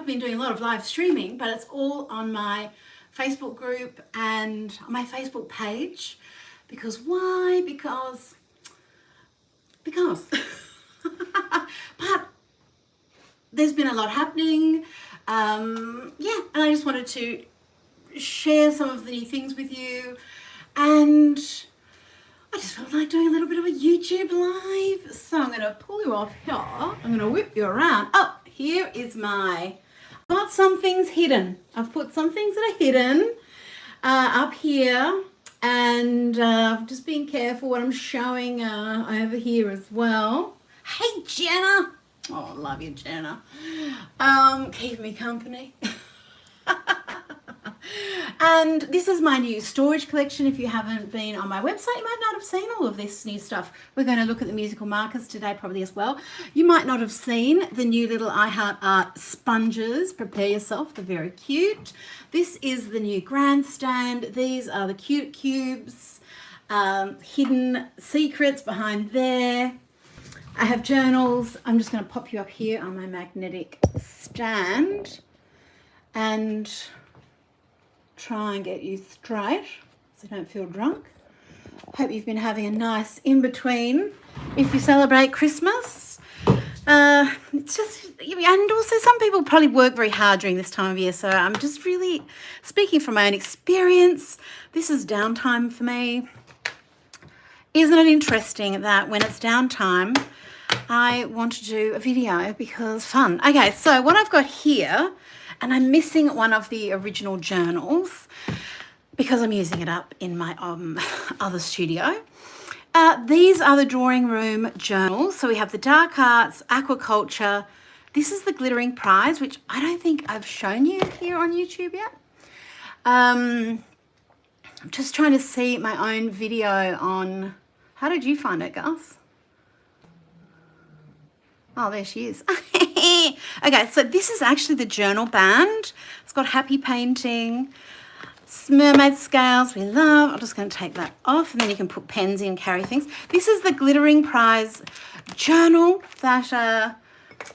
have been doing a lot of live streaming, but it's all on my Facebook group and on my Facebook page. Because why? Because. But there's been a lot happening. Yeah, and I just wanted to share some of the new things with you. And I just felt like doing a little bit of a YouTube live. So I'm going to pull you off here. I'm going to whip you around. Oh, here is I've got some things hidden. I've put some things that are hidden up here. And just being careful what I'm showing over here as well. Hey, Jenna. Oh, I love you, Jenna. Keep me company. And this is my new storage collection. If you haven't been on my website, you might not have seen all of this new stuff. We're going to look at the musical markers today probably as well. You might not have seen the new little I Heart Art sponges. Prepare yourself, they're very cute. This is the new grandstand. These are the cute cubes, hidden secrets behind there. I have journals. I'm just going to pop you up here on my magnetic stand and try and get you straight so you don't feel drunk. Hope you've been having a nice in-between if you celebrate Christmas. It's just, and also some people probably work very hard during this time of year, so I'm just really speaking from my own experience. This is downtime for me. Isn't it interesting that when it's downtime, I want to do a video because fun. Okay, so what I've got here, and I'm missing one of the original journals because I'm using it up in my other studio. These are the drawing room journals. So we have the dark arts, aquaculture. This is the glittering prize, which I don't think I've shown you here on YouTube yet. I'm just trying to see my own video on, how did you find it, Gus? Oh, there she is. Okay, so this is actually the journal band. It's got happy painting, mermaid scales we love. I'm just going to take that off, and then you can put pens in, carry things. This is the glittering prize journal that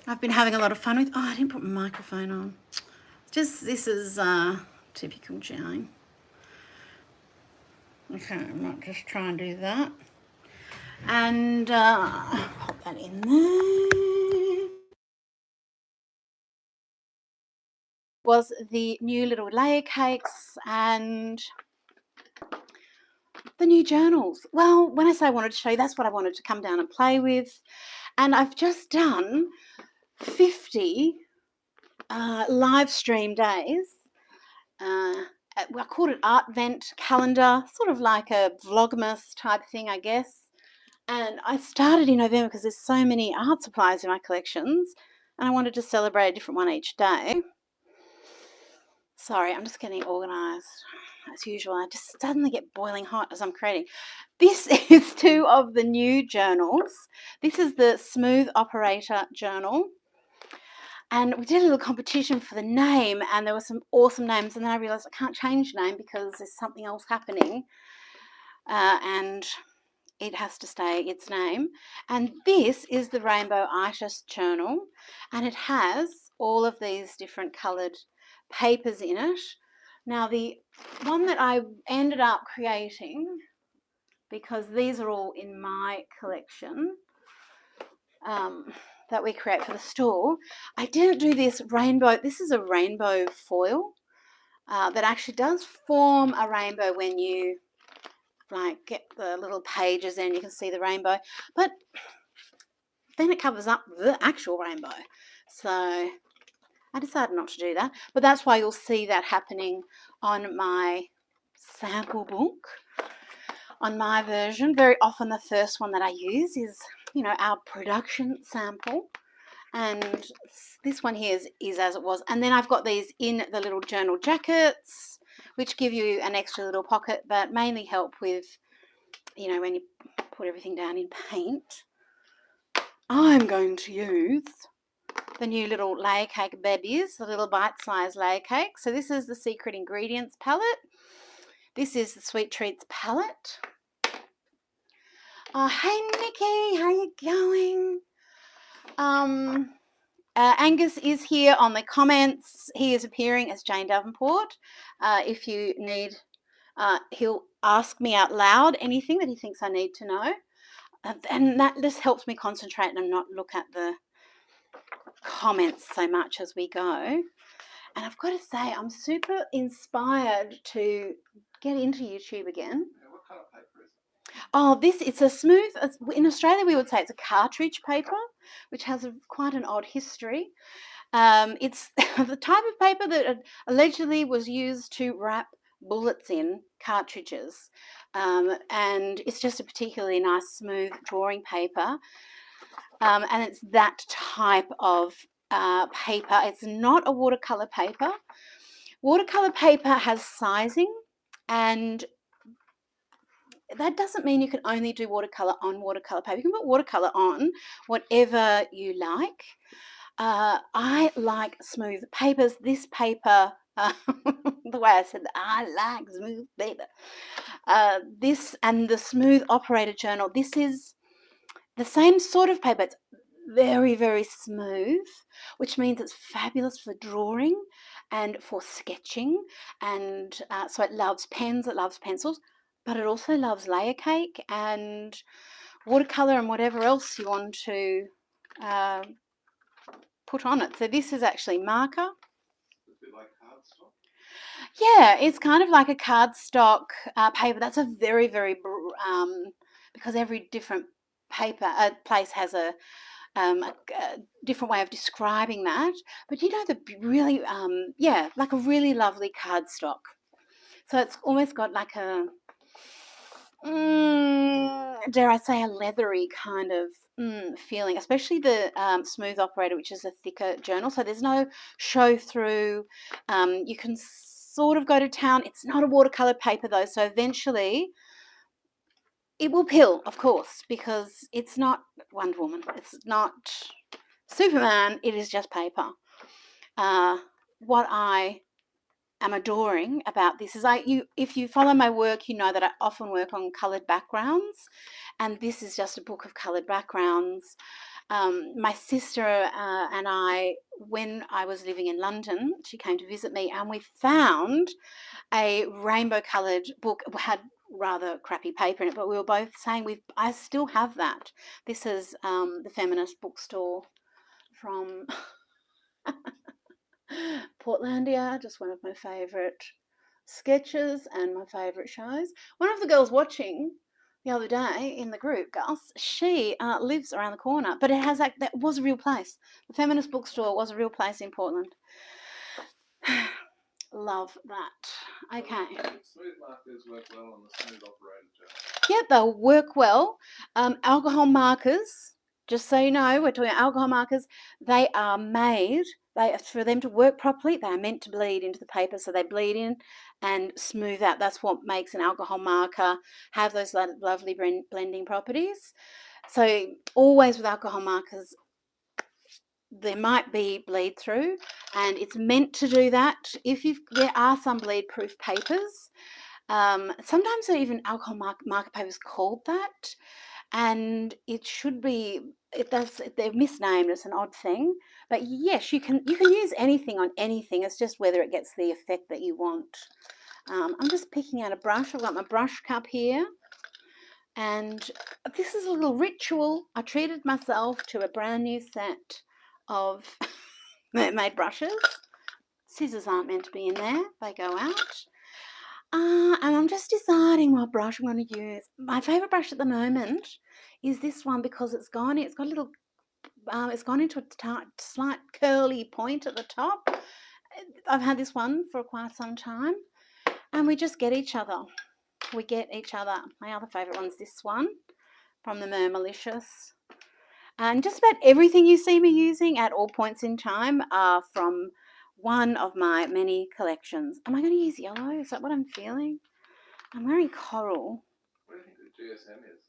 I've been having a lot of fun with. Oh, I didn't put my microphone on. This is typical Jane. Okay, I might just try and do that. And pop that in there. Was the new little layer cakes and the new journals. Well, when I say I wanted to show you, that's what I wanted to come down and play with. And I've just done 50 live stream days. I called it Art Vent Calendar, sort of like a Vlogmas type thing, I guess. And I started in November because there's so many art supplies in my collections, and I wanted to celebrate a different one each day. Sorry, I'm just getting organised as usual. I just suddenly get boiling hot as I'm creating. This is 2 of the new journals. This is the Smooth Operator journal. And we did a little competition for the name, and there were some awesome names. And then I realised I can't change the name because there's something else happening. And it has to stay its name. And this is the Rainbow Artist journal, and it has all of these different coloured papers in it. Now, the one that I ended up creating, because these are all in my collection that we create for the store, I didn't do this rainbow. This is a rainbow foil that actually does form a rainbow when you get the little pages in, you can see the rainbow, but then it covers up the actual rainbow. So I decided not to do that, but that's why you'll see that happening on my sample book, on my version. Very often the first one that I use is, our production sample, and this one here is as it was. And then I've got these in the little journal jackets, which give you an extra little pocket, but mainly help with, when you put everything down in paint. I'm going to use the new little layer cake babies, the little bite-sized layer cake. So this is the Secret Ingredients palette. This is the Sweet Treats palette. Oh, hey, Nikki, how you going? Angus is here on the comments. He is appearing as Jane Davenport. If you need, he'll ask me out loud anything that he thinks I need to know. And that just helps me concentrate and not look at the comments so much as we go. And I've got to say, I'm super inspired to get into YouTube again. What kind of paper is it? Oh, it's a smooth, in Australia we would say it's a cartridge paper, which has quite an odd history. It's the type of paper that allegedly was used to wrap bullets in, cartridges. And it's just a particularly nice, smooth drawing paper. And it's that type of paper. It's not a watercolor paper. Watercolor paper has sizing, and that doesn't mean you can only do watercolor on watercolor paper. You can put watercolor on whatever you like. I like smooth papers. This paper, the way I said that, I like smooth paper. This and the Smooth Operator Journal, this is the same sort of paper. It's very, very smooth, which means it's fabulous for drawing and for sketching. And so it loves pens, it loves pencils, but it also loves layer cake and watercolor and whatever else you want to put on it. So this is actually marker. Is it like cardstock? Yeah, it's kind of like a cardstock paper. That's a very, very because every different paper place has a different way of describing that. But you know, the really like a really lovely cardstock. So it's almost got like a dare I say, a leathery kind of feeling, especially the Smooth Operator, which is a thicker journal. So there's no show through. You can sort of go to town. It's not a watercolor paper though, so eventually it will pill, of course, because it's not Wonder Woman. It's not Superman. It is just paper. What I am adoring about this is if you follow my work, you know that I often work on coloured backgrounds, and this is just a book of coloured backgrounds. My sister and I, when I was living in London, she came to visit me, and we found a rainbow coloured book. It had rather crappy paper in it, but we were both saying I still have that. This is the Feminist Bookstore from Portlandia, just one of my favourite sketches and my favourite shows. One of the girls watching the other day in the group, Gus, she lives around the corner, but it has that was a real place. The Feminist Bookstore was a real place in Portland. Love that. Okay. Smooth markers work well on the Smooth Operator Journal. Yeah, they'll work well. Alcohol markers, just so you know, we're talking alcohol markers. They are made, for them to work properly, they are meant to bleed into the paper, so they bleed in and smooth out. That's what makes an alcohol marker have those lovely blending properties. So always with alcohol markers, there might be bleed through, and it's meant to do that. There are some bleed proof papers. Sometimes even alcohol marker papers called that, and it should be. They're misnamed. It's an odd thing, but yes, you can use anything on anything. It's just whether it gets the effect that you want. I'm just picking out a brush. I've got my brush cup here, and this is a little ritual. I treated myself to a brand new set of mermaid brushes. Scissors aren't meant to be in there. They go out. And I'm just deciding what brush I'm going to use. My favourite brush at the moment is this one because it's got a little, it's gone into a slight curly point at the top. I've had this one for quite some time, and we just get each other. We get each other. My other favourite one's this one from the Mermalicious. And just about everything you see me using at all points in time are from one of my many collections. Am I going to use yellow? Is that what I'm feeling? I'm wearing coral. What do you think the GSM is?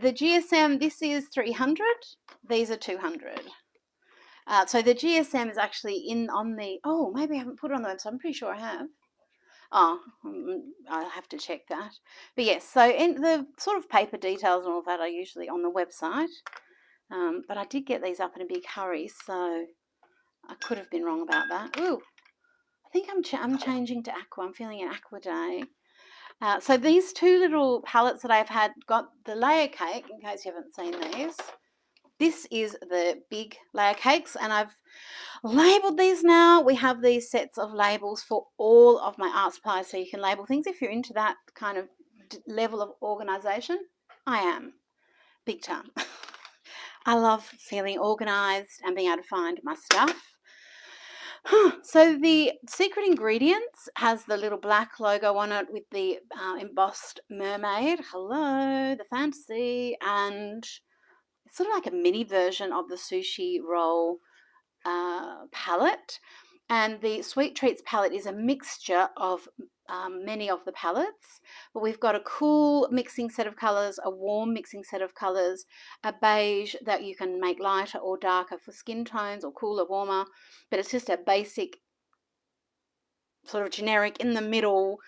The GSM, this is 300. These are 200. So the GSM is actually on the... Oh, maybe I haven't put it on the website. I'm pretty sure I have. Oh, I'll have to check that. But yes, so in the sort of paper details and all that are usually on the website. But I did get these up in a big hurry, so I could have been wrong about that. Ooh, I think I'm changing to aqua. I'm feeling an aqua day. So these two little palettes that I've had got the layer cake, in case you haven't seen these. This is the big layer cakes, and I've labelled these now. We have these sets of labels for all of my art supplies, so you can label things if you're into that kind of level of organisation. I am, big time. I love feeling organised and being able to find my stuff. So the secret ingredients has the little black logo on it with the embossed mermaid. Hello, the fantasy, and it's sort of like a mini version of the sushi roll palette. And the Sweet Treats palette is a mixture of many of the palettes, but we've got a cool mixing set of colours, a warm mixing set of colours, a beige that you can make lighter or darker for skin tones, or cooler, warmer, but it's just a basic sort of generic in the middle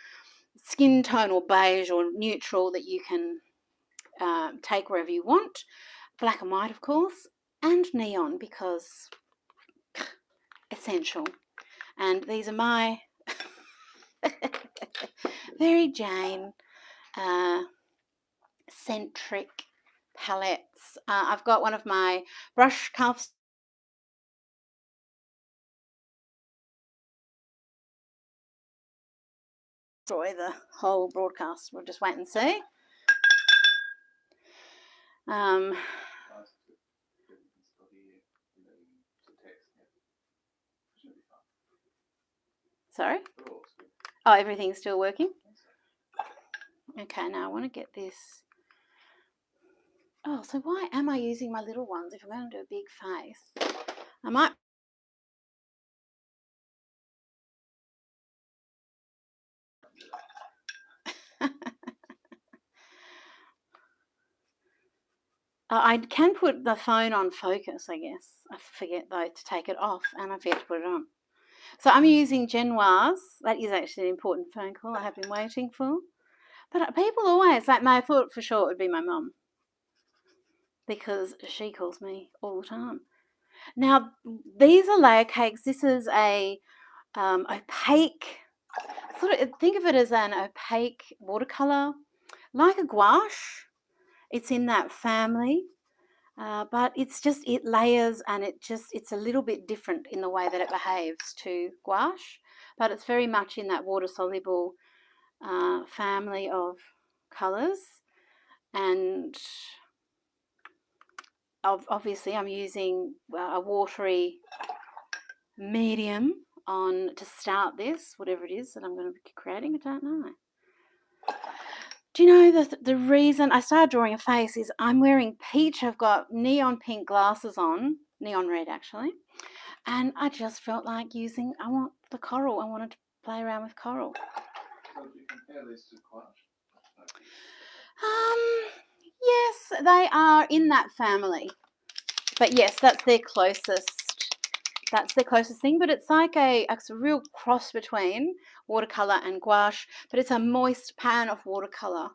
skin tone or beige or neutral that you can take wherever you want. Black and white, of course, and neon, because essential. And these are my very Jane centric palettes. I've got one of my brush cuffs. Destroy the whole broadcast. We'll just wait and see. Sorry? Oh, everything's still working? Okay, now I want to get this. Oh, so why am I using my little ones if I'm going to do a big face? I might. I can put the phone on focus, I guess. I forget, though, to take it off, and I forget to put it on. So I'm using Genoise. That is actually an important phone call I have been waiting for. But people always, like, I thought for sure it would be my mum, because she calls me all the time. Now, these are layer cakes. This is a opaque, sort of, think of it as an opaque watercolour, like a gouache. It's in that family. But it layers, and it's a little bit different in the way that it behaves to gouache, but it's very much in that water-soluble family of colours. And obviously I'm using a watery medium to start this, whatever it is that I'm going to be creating. I don't know. Do you know the reason I started drawing a face is I'm wearing peach. I've got neon pink glasses on, neon red actually, and I just felt like I want the coral. I wanted to play around with coral. So do you compare these to gouache? Yes, they are in that family. But yes, that's their closest. That's the closest thing, but it's like it's a real cross between watercolor and gouache, but it's a moist pan of watercolor,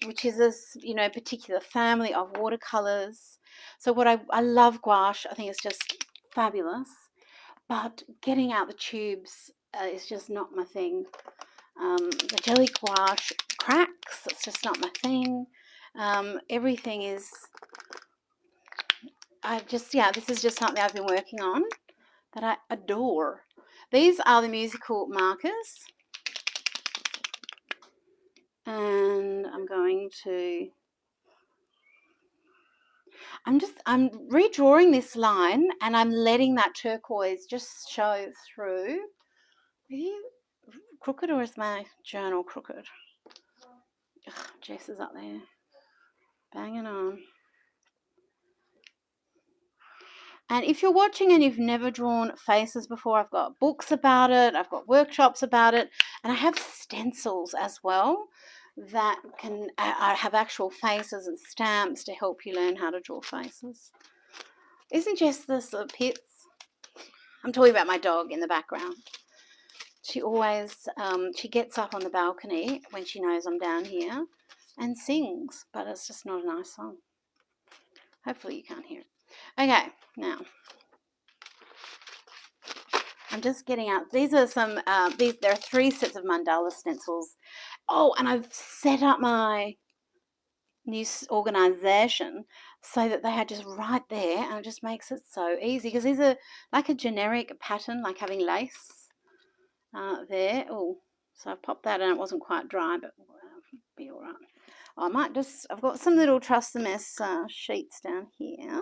which is this, particular family of watercolors. So what I love gouache. I think it's just fabulous, but getting out the tubes is just not my thing. The jelly gouache cracks. It's just not my thing. Everything is. This is just something I've been working on that I adore. These are the musical markers. And I'm redrawing this line, and I'm letting that turquoise just show through. Are you crooked, or is my journal crooked? Ugh, Jess is up there banging on. And if you're watching and you've never drawn faces before, I've got books about it, I've got workshops about it, and I have stencils as well that I have actual faces and stamps to help you learn how to draw faces. Isn't Jess the sort of pits? I'm talking about my dog in the background. She always, she gets up on the balcony when she knows I'm down here and sings, but it's just not a nice song. Hopefully you can't hear it. Okay, now I'm just getting out. These are some, there are 3 sets of mandala stencils. Oh, and I've set up my new organisation so that they are just right there, and it just makes it so easy because these are like a generic pattern, like having lace there. Oh, so I've popped that in. It wasn't quite dry, but it'll be all right. I might just, I've got some little Trust the Mess sheets down here.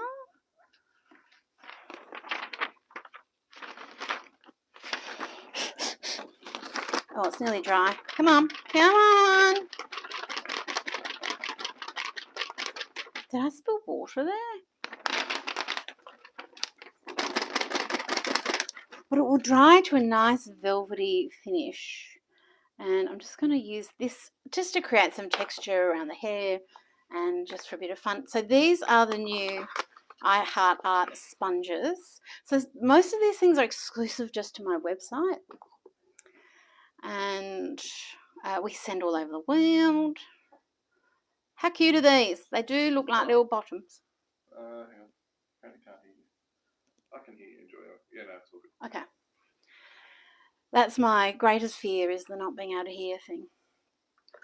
Oh, it's nearly dry. Come on, come on. Did I spill water there? But it will dry to a nice velvety finish. And I'm just going to use this just to create some texture around the hair and just for a bit of fun. So these are the new I Heart Art sponges. So most of these things are exclusive just to my website. And we send all over the world. How cute are these? They do look like little bottoms. Hang on. I can't hear you. I can hear you, Joy. Yeah, no, it's all good. Okay. That's my greatest fear, is the not being able to hear thing.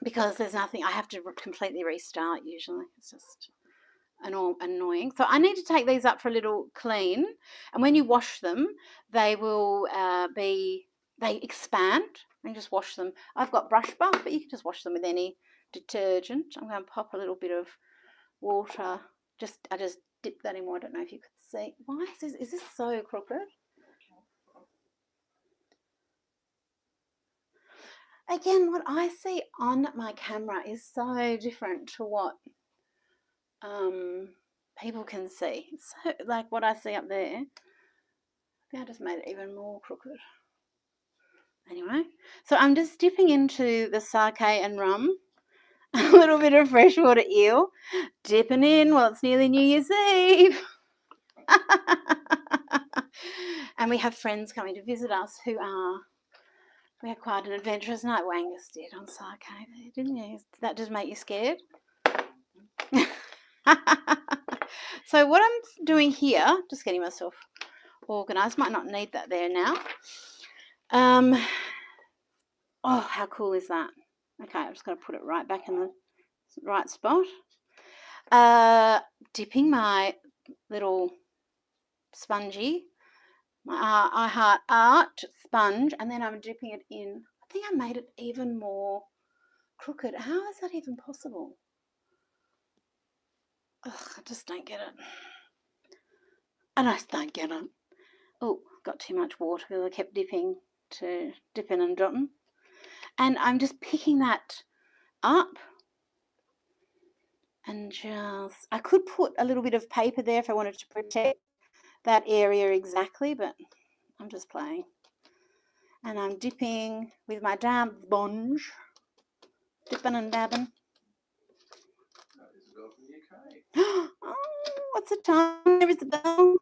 Because there's nothing, I have to completely restart usually. It's just annoying. So I need to take these up for a little clean. And when you wash them, they will they expand. And just wash them. I've got brush buff, but you can just wash them with any detergent. I'm going to pop a little bit of water. I just dipped that in more. I don't know if you could see. Why is this so crooked? Again, what I see on my camera is so different to what people can see. So, like what I see up there, I think I just made it even more crooked. Anyway, so I'm just dipping into the sake and rum, a little bit of freshwater eel, dipping in while it's nearly New Year's Eve. And we have friends coming to visit us who we had quite an adventurous night. Angus did on sake there, didn't you? Did that just make you scared? So what I'm doing here, just getting myself organised, might not need that there now. Oh, how cool is that? Okay, I'm just going to put it right back in the right spot. Dipping my little spongy, my I Heart Art sponge, and then I'm dipping it in. I think I made it even more crooked. How is that even possible? Ugh, I just don't get it. I just don't get it. Oh, got too much water because I kept dipping and dropping. And I'm just picking that up. And just, I could put a little bit of paper there if I wanted to protect that area exactly, but I'm just playing. And I'm dipping with my damp sponge. Dipping and dabbing. Isabel from the UK. Oh, what's the time? There is Isabel.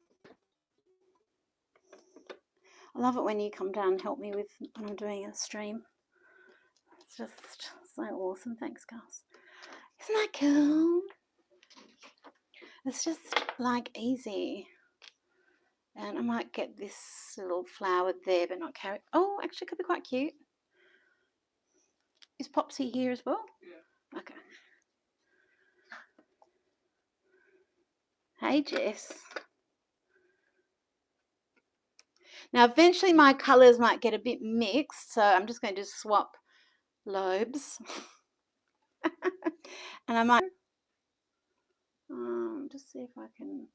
I love it when you come down and help me with when I'm doing a stream. It's just so awesome. Thanks, Gus. Isn't that cool? It's just like easy. And I might get this little flower there, but not carrot. Oh, actually, it could be quite cute. Is Popsy here as well? Yeah. Okay. Hey, Jess. Now, eventually my colours might get a bit mixed, so I'm just going to swap lobes. And I might just see if I can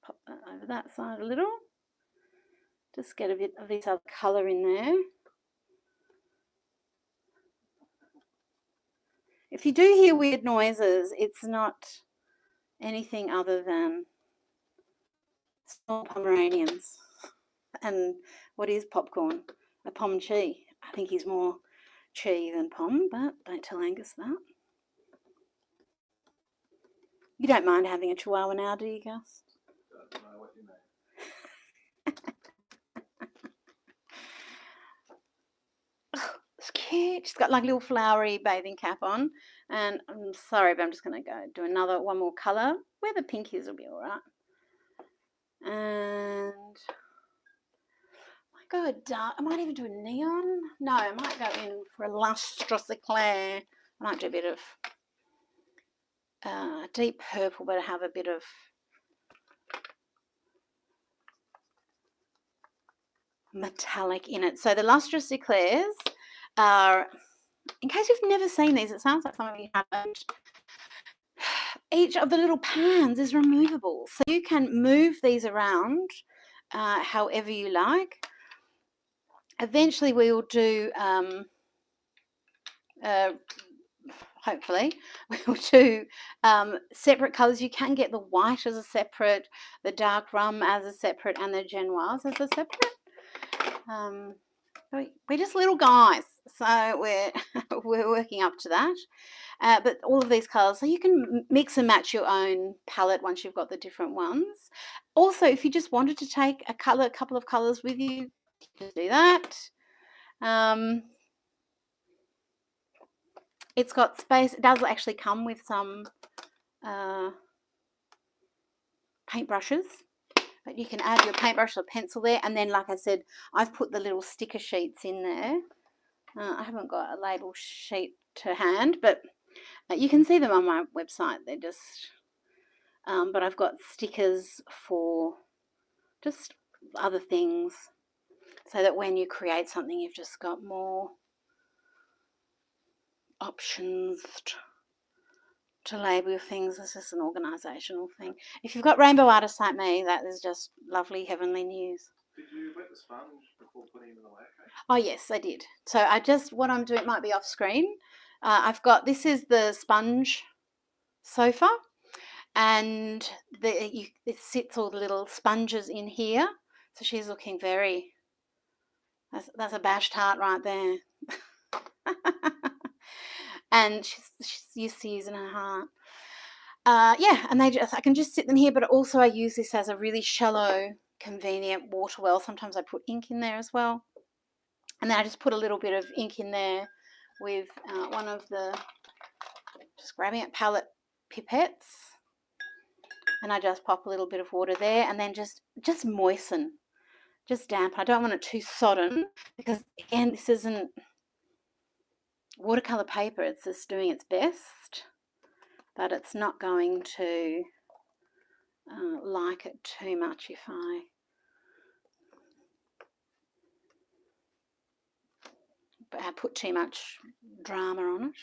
pop that over that side a little. Just get a bit of this other colour in there. If you do hear weird noises, it's not anything other than small Pomeranians. And what is Popcorn? A Pom Chi. I think he's more Chi than Pom, but don't tell Angus that. You don't mind having a Chihuahua now, do you, Gus? Don't know what you mean. Oh, it's cute. cute. She's got like a little flowery bathing cap on. And I'm sorry, but I'm just going to go do one more colour. Where the pink is will be all right. And I might go a dark. I might even do a neon. No, I might go in for a lustrous eclair. I might do a bit of deep purple, but have a bit of metallic in it. So the lustrous eclairs are, in case you've never seen these, it sounds like some of you haven't. Each of the little pans is removable, so you can move these around however you like. Eventually we will do hopefully we'll do separate colours. You can get the white as a separate, the dark rum as a separate, and the genoise as a separate. We're just little guys, so we're working up to that. But all of these colours, so you can mix and match your own palette once you've got the different ones. Also, if you just wanted to take a couple of colours with you, just do that. It's got space. It does actually come with some paintbrushes. But you can add your paintbrush or pencil there, and then, like I said, I've put the little sticker sheets in there. I haven't got a label sheet to hand, but you can see them on my website. They're just, but I've got stickers for just other things, so that when you create something, you've just got more options to label things. It's just an organisational thing. If you've got rainbow artists like me, that is just lovely, heavenly news. Did you wet the sponge before putting it in the layer cake? Oh yes, I did. So what I'm doing, it might be off screen. This is the sponge sofa, and it sits all the little sponges in here. So she's looking very, that's a bashed heart right there. And she's used to using her heart. Yeah, and I can just sit them here, but also I use this as a really shallow, convenient water well. Sometimes I put ink in there as well. And then I just put a little bit of ink in there with one of the, just grabbing it, palette pipettes. And I just pop a little bit of water there, and then just moisten, just dampen. I don't want it too sodden, because again, this isn't watercolour paper. It's just doing its best, but it's not going to like it too much if I put too much drama on it.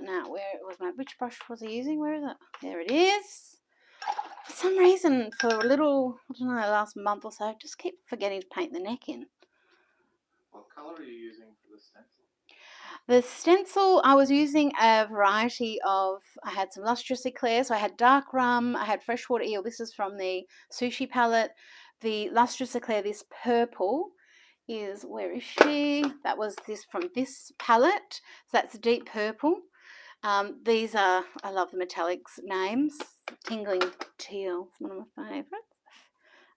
Now, which brush was I using? Where is it? There it is. For some reason, for a little, I don't know, the last month or so, I just keep forgetting to paint the neck in. What colour are you using for the stencil? The stencil, I was using a variety of, I had some lustrous eclairs, so I had dark rum, I had freshwater eel. This is from the sushi palette. The lustrous eclair, this purple, is, where is she? That was this from this palette. So that's deep purple. These are, I love the metallics names. Tingling Teal is one of my favourites.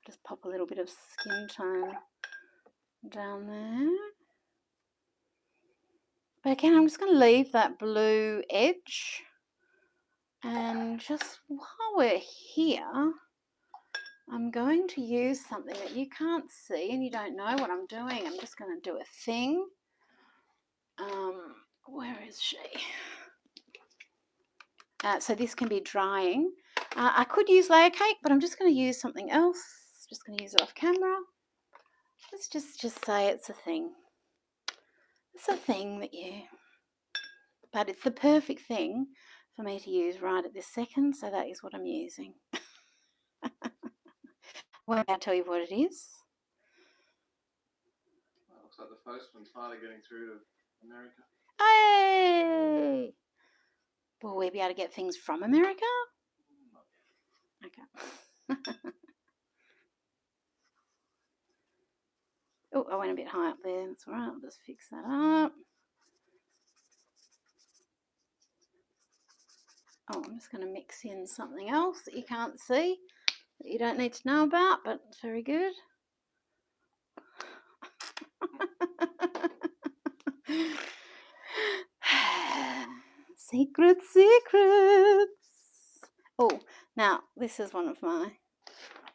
Just pop a little bit of skin tone down there. But again, I'm just going to leave that blue edge. And just while we're here, I'm going to use something that you can't see and you don't know what I'm doing. I'm just going to do a thing. Where is she? So this can be drying. I could use layer cake, but I'm just going to use something else. Just going to use it off camera. Let's just say it's a thing. It's a thing but it's the perfect thing for me to use right at this second. So that is what I'm using. Well, I'll tell you what it is. Well, looks like the postman's finally getting through to America. Hey! Will we be able to get things from America? Okay. Oh, I went a bit high up there. That's all right. I'll just fix that up. Oh, I'm just going to mix in something else that you can't see, that you don't need to know about, but it's very good. secrets. Oh, now this is one of my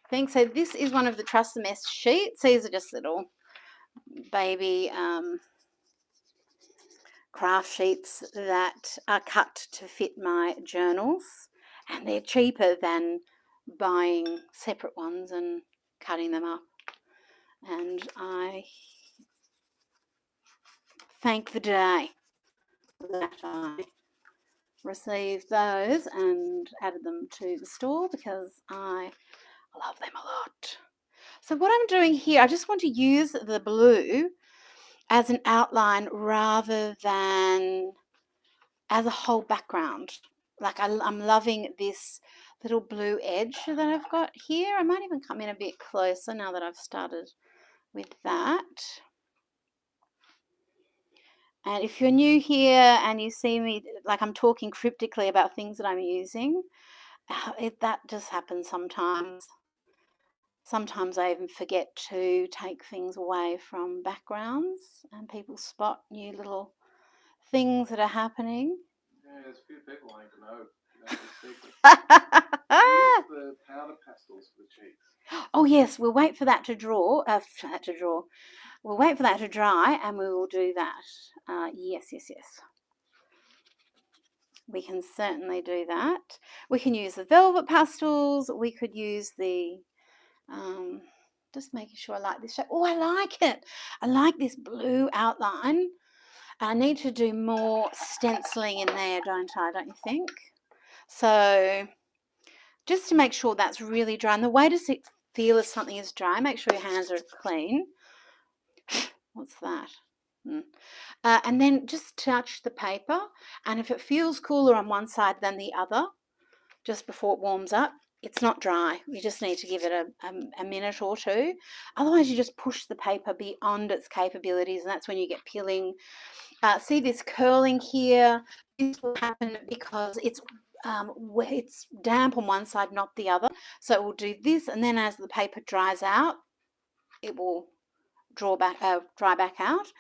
things. So this is one of the Trust the Mess sheets. These are just little baby craft sheets that are cut to fit my journals, and they're cheaper than buying separate ones and cutting them up. And I thank the day that I received those and added them to the store, because I love them a lot. So what I'm doing here, I just want to use the blue as an outline rather than as a whole background. Like I'm loving this little blue edge that I've got here. I might even come in a bit closer now that I've started with that. And if you're new here and you see me, like I'm talking cryptically about things that I'm using, that just happens sometimes. Sometimes I even forget to take things away from backgrounds and people spot new little things that are happening. Yeah, there's a few people I know the secret. Use the powder pastels for the cheeks. Oh yes, we'll wait for that to draw. We'll wait for that to dry, and we will do that. Yes. We can certainly do that. We can use the velvet pastels. We could use the, just making sure I like this shape. Oh, I like it. I like this blue outline. I need to do more stenciling in there, don't I? Don't you think? So just to make sure that's really dry. And the way to feel if something is dry, make sure your hands are clean. What's that? And then just touch the paper, and if it feels cooler on one side than the other just before it warms up, it's not dry. You just need to give it a minute or two. Otherwise you just push the paper beyond its capabilities, and that's when you get peeling. See this curling here? This will happen because it's damp on one side, not the other. So it will do this, and then as the paper dries out, it will dry back out.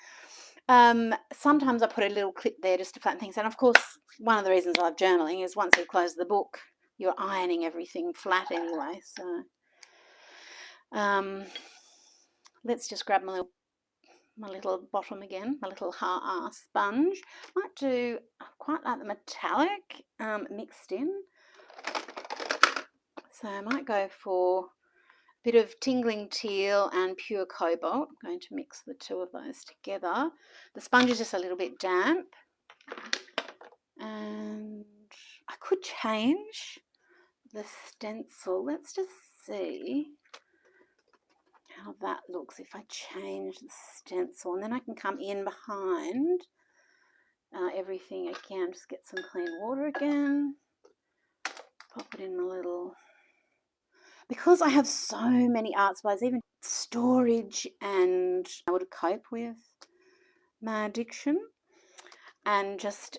Sometimes I put a little clip there just to flatten things. And of course, one of the reasons I love journaling is once you close the book, you're ironing everything flat anyway. So let's just grab my little bottom again, my little sponge. Might do quite like the metallic mixed in. So I might go for a bit of tingling teal and pure cobalt. I'm going to mix the two of those together. The sponge is just a little bit damp. And I could change the stencil. Let's just see how that looks if I change the stencil. And then I can come in behind everything again. Just get some clean water again. Pop it in my little... Because I have so many art supplies, even storage, and I would cope with my addiction and just,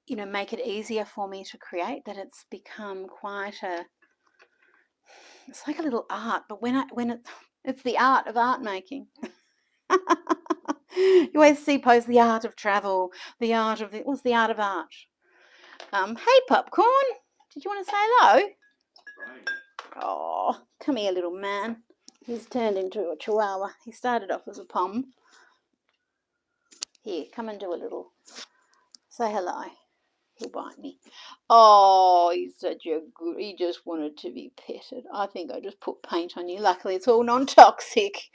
you know, make it easier for me to create, that it's become quite it's like a little art, but it's the art of art making. You always see posts, the art of travel, the art of what's the art of art? Hey Popcorn, did you want to say hello? Right. Oh, come here, little man. He's turned into a chihuahua. He started off as a pom. Here, come and do a little. Say hello. He'll bite me. Oh, he's such a good... He just wanted to be petted. I think I just put paint on you. Luckily, it's all non-toxic.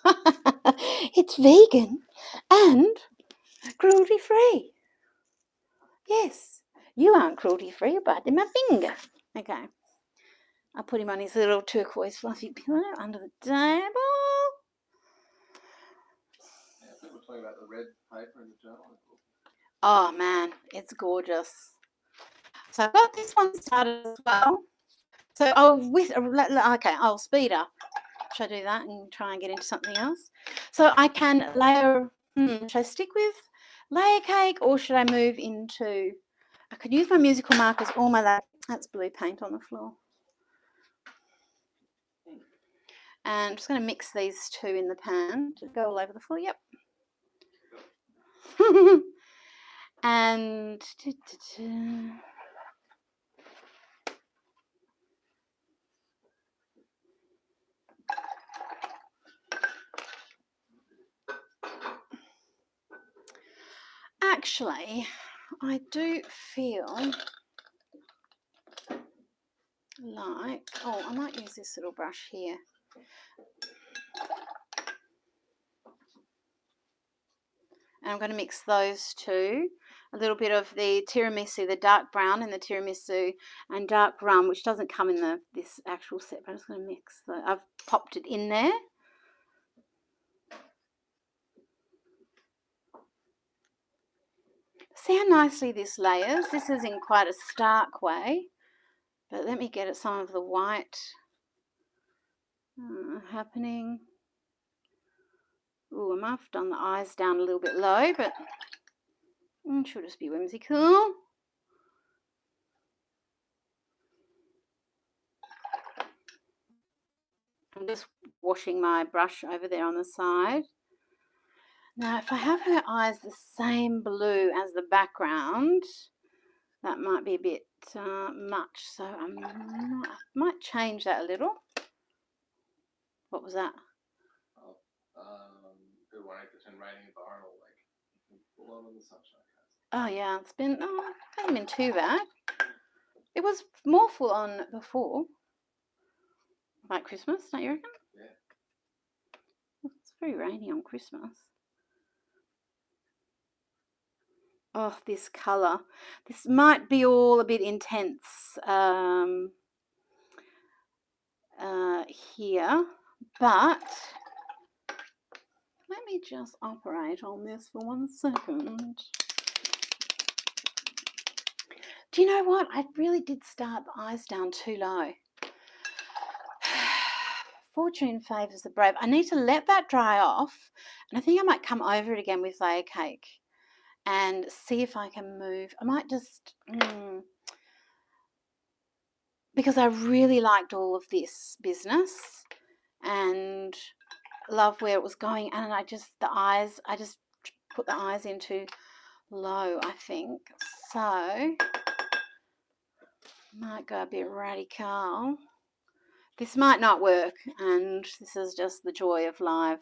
It's vegan and cruelty-free. Yes, you aren't cruelty-free. You're biting my finger. Okay. I'll put him on his little turquoise fluffy pillow under the table. Yeah, people talking about the red paper in the journal. Oh man, it's gorgeous. So I've got this one started as well. So I'll speed up. Should I do that and try and get into something else? So I can layer, should I stick with layer cake, or should I move into, I could use my musical markers or my layer. That's blue paint on the floor. And I'm just going to mix these two in the pan to go all over the floor. Yep. And actually, I do feel like, oh, I might use this little brush here. And I'm going to mix those two. A little bit of the tiramisu, the dark brown in the tiramisu, and dark rum, which doesn't come in this actual set, but I'm just going to mix I've popped it in there. See how nicely this layers? This is in quite a stark way, but let me get some of the white happening. Oh, I might have done the eyes down a little bit low, but she'll just be whimsical. I'm just washing my brush over there on the side. Now, if I have her eyes the same blue as the background, that might be a bit much, so I might change that a little. What was that? Good way to turn raining environmental, like full on in the sunshine. Oh yeah, it hasn't been too bad. It was more full on before, like Christmas, don't you reckon? Yeah. It's very rainy on Christmas. Oh, this colour. This might be all a bit intense here, but let me just operate on this for 1 second. Do you know what? I really did start the eyes down too low. Fortune favours the brave. I need to let that dry off, and I think I might come over it again with layer cake and see if I can move. I might just, because I really liked all of this business and love where it was going, and I just put the eyes in too low, I think. So might go a bit radical. This might not work, and this is just the joy of live.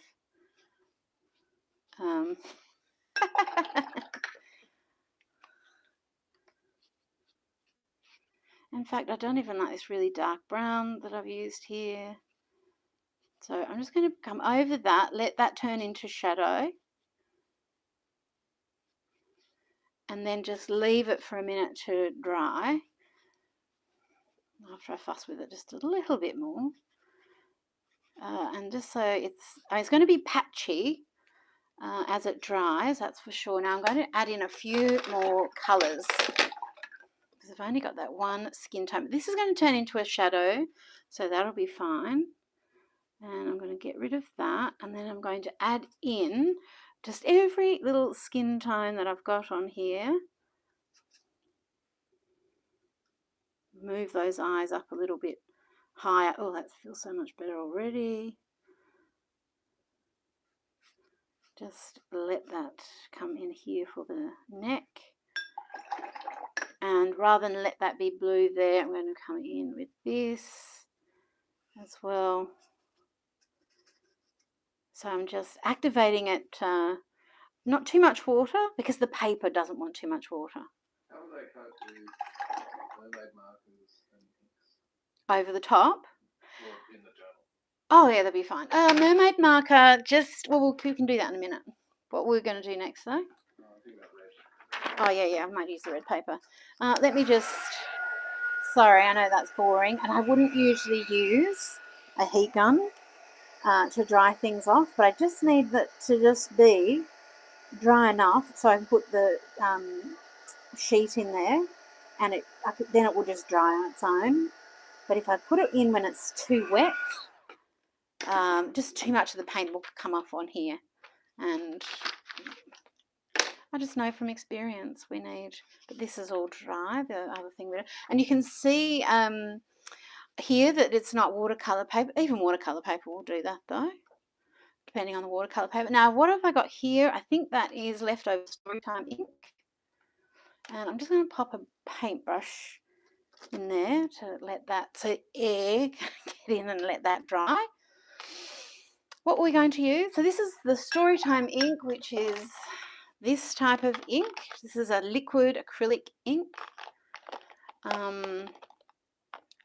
In fact, I don't even like this really dark brown that I've used here. So I'm just going to come over that, let that turn into shadow, and then just leave it for a minute to dry. After I fuss with it just a little bit more. And just so it's going to be patchy as it dries, that's for sure. Now I'm going to add in a few more colours because I've only got that one skin tone. But this is going to turn into a shadow, so that'll be fine. And I'm going to get rid of that, and then I'm going to add in just every little skin tone that I've got on here. Move those eyes up a little bit higher. Oh, that feels so much better already. Just let that come in here for the neck. And rather than let that be blue there, I'm going to come in with this as well. So I'm just activating it, not too much water, because the paper doesn't want too much water. How would they coat with mermaid markers and inks? Over the top? Or in the journal? Oh yeah, that'd be fine. Mermaid marker, we can do that in a minute. What we're going to do next though? I think about red. Oh yeah, I might use the red paper. Let me just, sorry, I know that's boring, and I wouldn't usually use a heat gun to dry things off, but I just need that to just be dry enough so I can put the sheet in there, and then it will just dry on its own. But if I put it in when it's too wet, just too much of the paint will come off on here, and I just know from experience but this is all dry, the other thing, and you can see here that it's not watercolour paper. Even watercolour paper will do that though, depending on the watercolour paper. Now, what have I got here? I think that is leftover Storytime ink. And I'm just going to pop a paintbrush in there to let that, so air can get in and let that dry. What we're going to use, so this is the Storytime ink, which is this type of ink. This is a liquid acrylic ink. And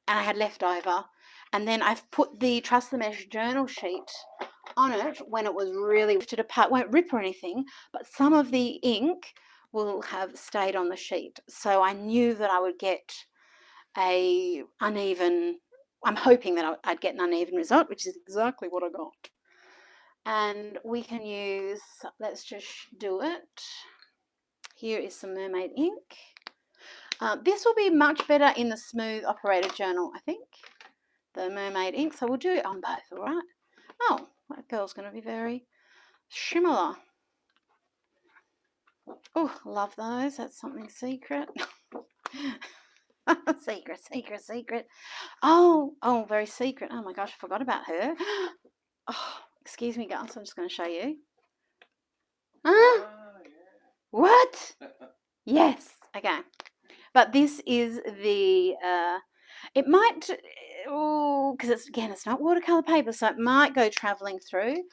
I had left over. And then I've put the Trust the Mesh journal sheet on it when it was really lifted apart. It won't rip or anything, but some of the ink will have stayed on the sheet. So I knew that I would get a uneven, I'm hoping that I'd get an uneven result, which is exactly what I got. And we can use, let's just do it. Here is some mermaid ink. This will be much better in the smooth operated journal, I think, the mermaid ink. So we'll do it on both, all right? Oh, that girl's going to be very similar. Oh, love those. That's something secret. Secret. Oh, very secret. Oh my gosh, I forgot about her. Oh, excuse me, guys. I'm just going to show you. Huh? Yeah. What? Yes. Okay. But this is the, it might, because it's not watercolor paper, so it might go traveling through.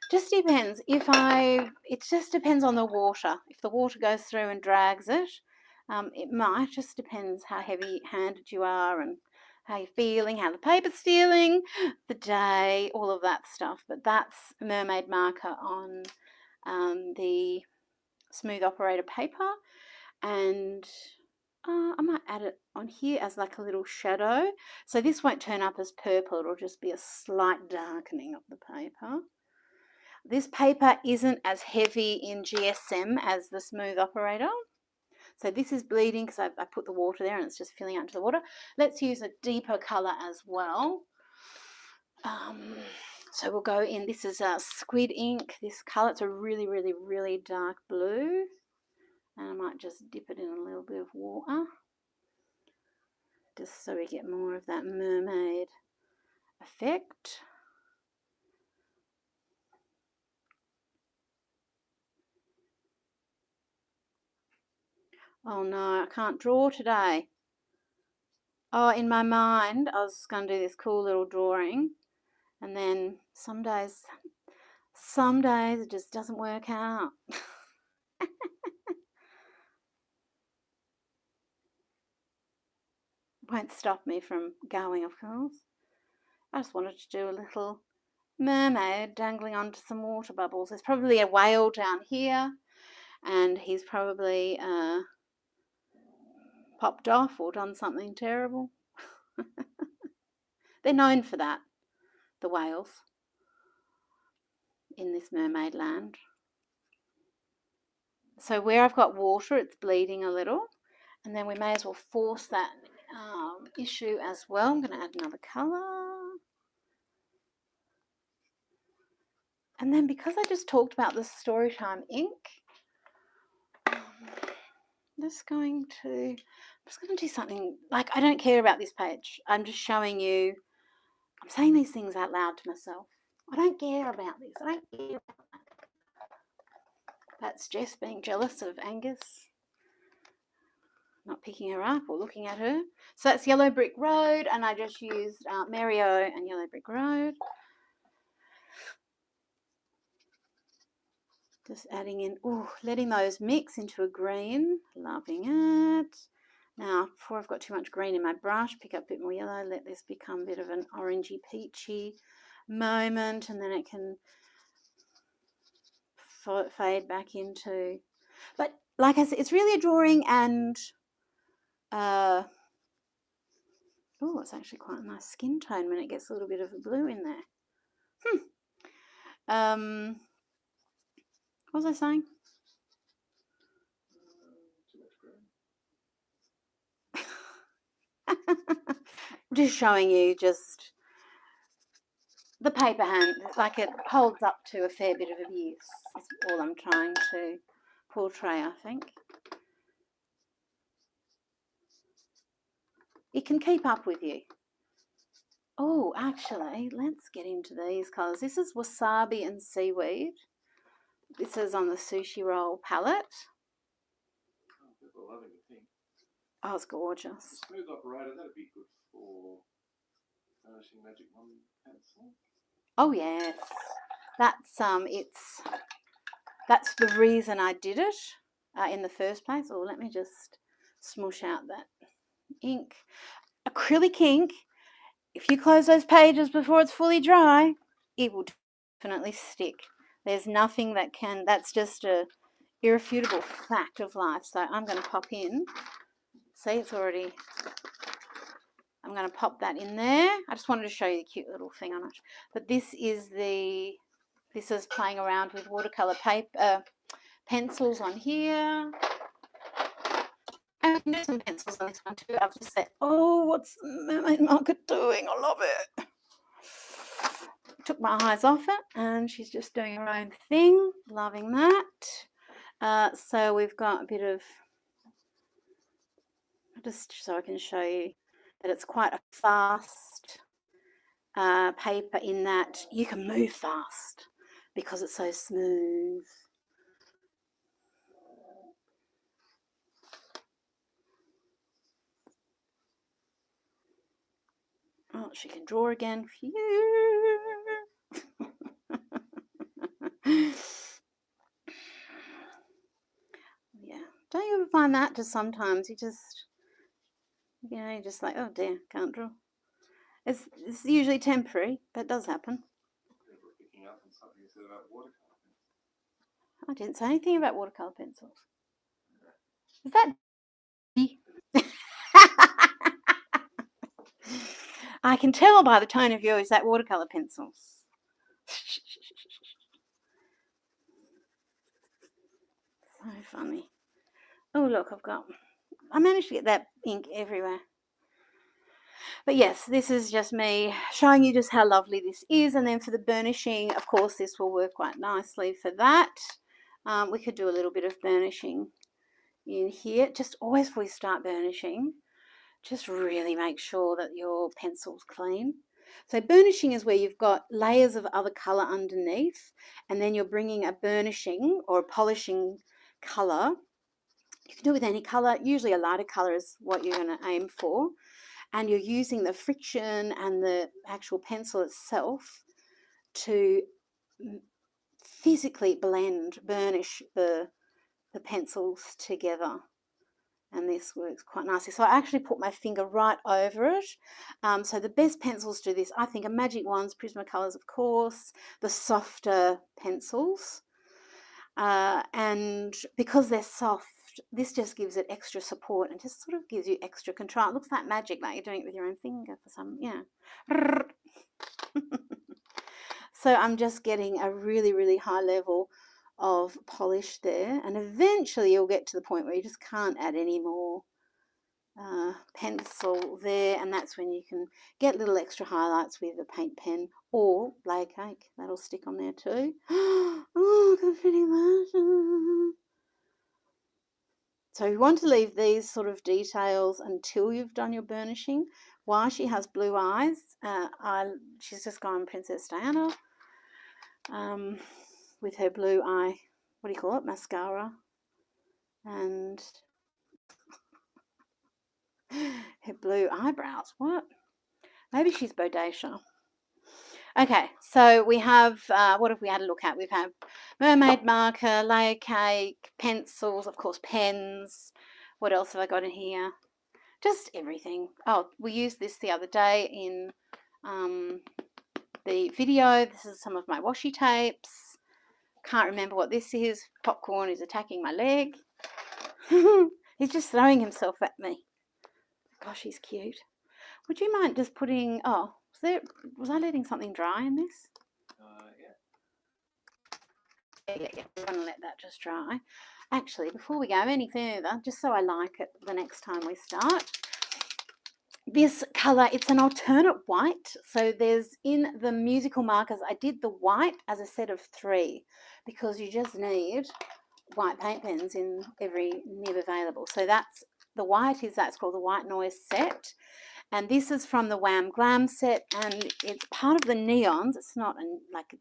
Just depends. It just depends on the water. If the water goes through and drags it, it might. Just depends how heavy-handed you are and how you're feeling, how the paper's feeling, the day, all of that stuff. But that's mermaid marker on the smooth operator paper, and I might add it on here as like a little shadow. So this won't turn up as purple. It'll just be a slight darkening of the paper. This paper isn't as heavy in GSM as the smooth operator. So this is bleeding because I put the water there and it's just filling out into the water. Let's use a deeper colour as well. So we'll go in, this is squid ink, this colour. It's a really, really, really dark blue. And I might just dip it in a little bit of water, just so we get more of that mermaid effect. Oh no, I can't draw today. Oh, in my mind, I was going to do this cool little drawing, and then some days it just doesn't work out. Won't stop me from going, of course. I just wanted to do a little mermaid dangling onto some water bubbles. There's probably a whale down here, and he's probably popped off or done something terrible. They're known for that, the whales, in this mermaid land. So where I've got water, it's bleeding a little, and then we may as well force that issue as well. I'm going to add another colour. And then because I just talked about the Storytime ink, I'm just going to do something, like, I don't care about this page. I'm just showing you, I'm saying these things out loud to myself. I don't care about this. I don't care about that. That's Jess being jealous of Angus not picking her up or looking at her. So that's Yellow Brick Road, and I just used Mario and Yellow Brick Road. Just adding in, letting those mix into a green. Loving it. Now, before I've got too much green in my brush, pick up a bit more yellow. Let this become a bit of an orangey, peachy moment, and then it can fade back into. But like I said, it's really a drawing, and it's actually quite a nice skin tone when it gets a little bit of a blue in there. What was I saying? Too much green. Just showing you just the paper hand, like it holds up to a fair bit of abuse. That's all I'm trying to portray, I think. It can keep up with you. Oh, actually, let's get into these colours. This is Wasabi and Seaweed. This is on the Sushi Roll palette. Oh, people are loving Oh, it's gorgeous. Smooth operator, that'd be good for Burnishing Magic Wand pencil. Oh yes, that's that's the reason I did it in the first place. Oh, let me just smush out that ink. Acrylic ink, if you close those pages before it's fully dry, it will definitely stick. There's nothing that can, that's just a irrefutable fact of life. So I'm going to pop in. See, it's already, I'm going to pop that in there. I just wanted to show you the cute little thing on it. But this is playing around with watercolor paper, pencils on here. And I can do some pencils on this one too. I've just said, oh, what's Mermaid Market doing? I love it. Took my eyes off it, and she's just doing her own thing. Loving that. So we've got a bit of, just so I can show you that it's quite a fast paper in that you can move fast because it's so smooth. Oh, she can draw again. Phew. Yeah. Don't you ever find that just sometimes you just, you're just like, oh dear, can't draw. It's usually temporary, but it does happen. Picking up on something you said about watercolor pencils. I didn't say anything about watercolor pencils. Is that I can tell by the tone of your voice that watercolor pencils. So funny. Oh, look, I managed to get that ink everywhere. But yes, this is just me showing you just how lovely this is. And then for the burnishing, of course, this will work quite nicely for that. We could do a little bit of burnishing in here. Just always before you start burnishing, just really make sure that your pencil's clean. So burnishing is where you've got layers of other colour underneath, and then you're bringing a burnishing or a polishing colour. You can do it with any colour. Usually a lighter colour is what you're going to aim for. And you're using the friction and the actual pencil itself to physically burnish the pencils together. And this works quite nicely. So I actually put my finger right over it. So the best pencils do this, I think, are Magic Wands, Prismacolors, of course, the softer pencils. And because they're soft, this just gives it extra support and just sort of gives you extra control. It looks like magic, like you're doing it with your own finger for some, So I'm just getting a really, really high level of polish there, and eventually you'll get to the point where you just can't add any more pencil there, and that's when you can get little extra highlights with a paint pen or lay cake. That'll stick on there too. Oh, look, pretty much. So you want to leave these sort of details until you've done your burnishing. Why she has blue eyes, she's just gone Princess Diana with her blue eye, what do you call it, mascara, and her blue eyebrows. What? Maybe she's Bodacious. Okay, so we have, what have we had a look at? We've had mermaid marker, layer cake, pencils, of course, pens. What else have I got in here? Just everything. Oh, we used this the other day in the video. This is some of my washi tapes. Can't remember what this is. Popcorn is attacking my leg. He's just throwing himself at me. Gosh, he's cute. Would you mind just putting, was I letting something dry in this? Yeah. We're going to let that just dry. Actually, before we go any further, just so I like it the next time we start, this colour, it's an alternate white. So there's, in the musical markers, I did the white as a set of 3 because you just need white paint pens in every nib available. So that's, the white is, that's called the White Noise set. And this is from the Wham Glam set, and it's part of the neons. It's not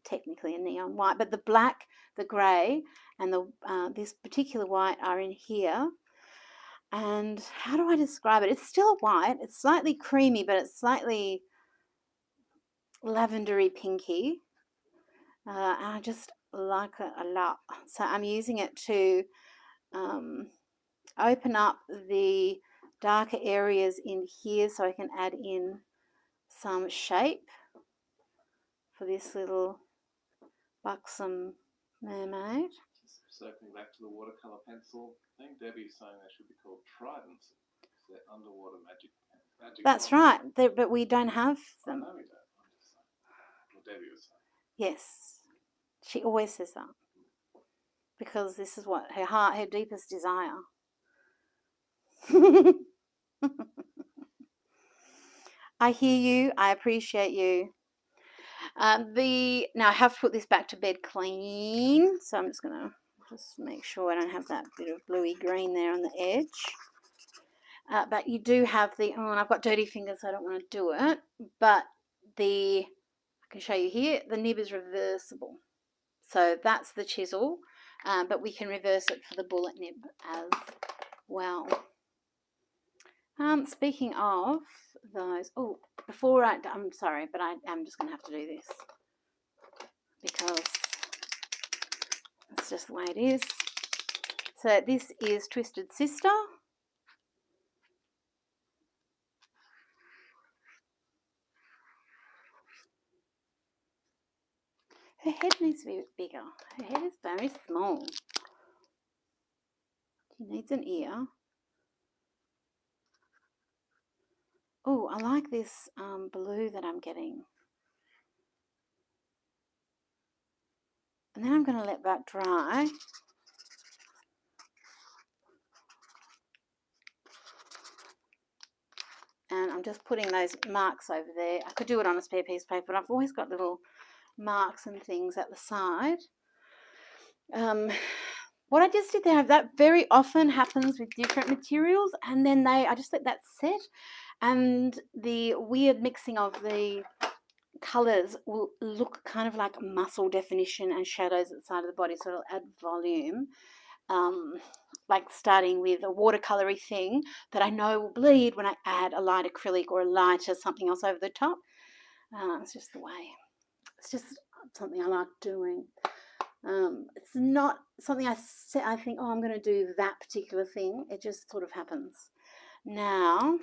technically a neon white, but the black, the grey, and the this particular white are in here. And how do I describe it? It's still a white. It's slightly creamy, but it's slightly lavendery pinky. And I just like it a lot. So I'm using it to open up the darker areas in here so I can add in some shape for this little buxom mermaid. Just circling back to the watercolour pencil thing, Debbie's saying they should be called tridents. They're underwater magic. That's right, but we don't have them. No, we don't. I'm just saying. Well, Debbie was saying. Yes, she always says that because this is what her heart, her deepest desire. I hear you. I appreciate you. Now I have to put this back to bed clean, so I'm just gonna make sure I don't have that bit of bluey green there on the edge. But you do have and I've got dirty fingers, so I don't want to do it. But I can show you here. The nib is reversible, so that's the chisel. But we can reverse it for the bullet nib as well. Speaking of those, I'm sorry, but I'm just going to have to do this because that's just the way it is. So this is Twisted Sister. Her head needs to be bigger. Her head is very small. She needs an ear. Oh, I like this blue that I'm getting. And then I'm going to let that dry. And I'm just putting those marks over there. I could do it on a spare piece of paper, but I've always got little marks and things at the side. What I just did there, that very often happens with different materials, and then I just let that set, and the weird mixing of the colours will look kind of like muscle definition and shadows at the side of the body, so it'll add volume. Like starting with a watercolory thing that I know will bleed when I add a light acrylic or a lighter something else over the top. It's just the way. It's just something I like doing. It's not something I think, I'm going to do that particular thing. It just sort of happens. Now,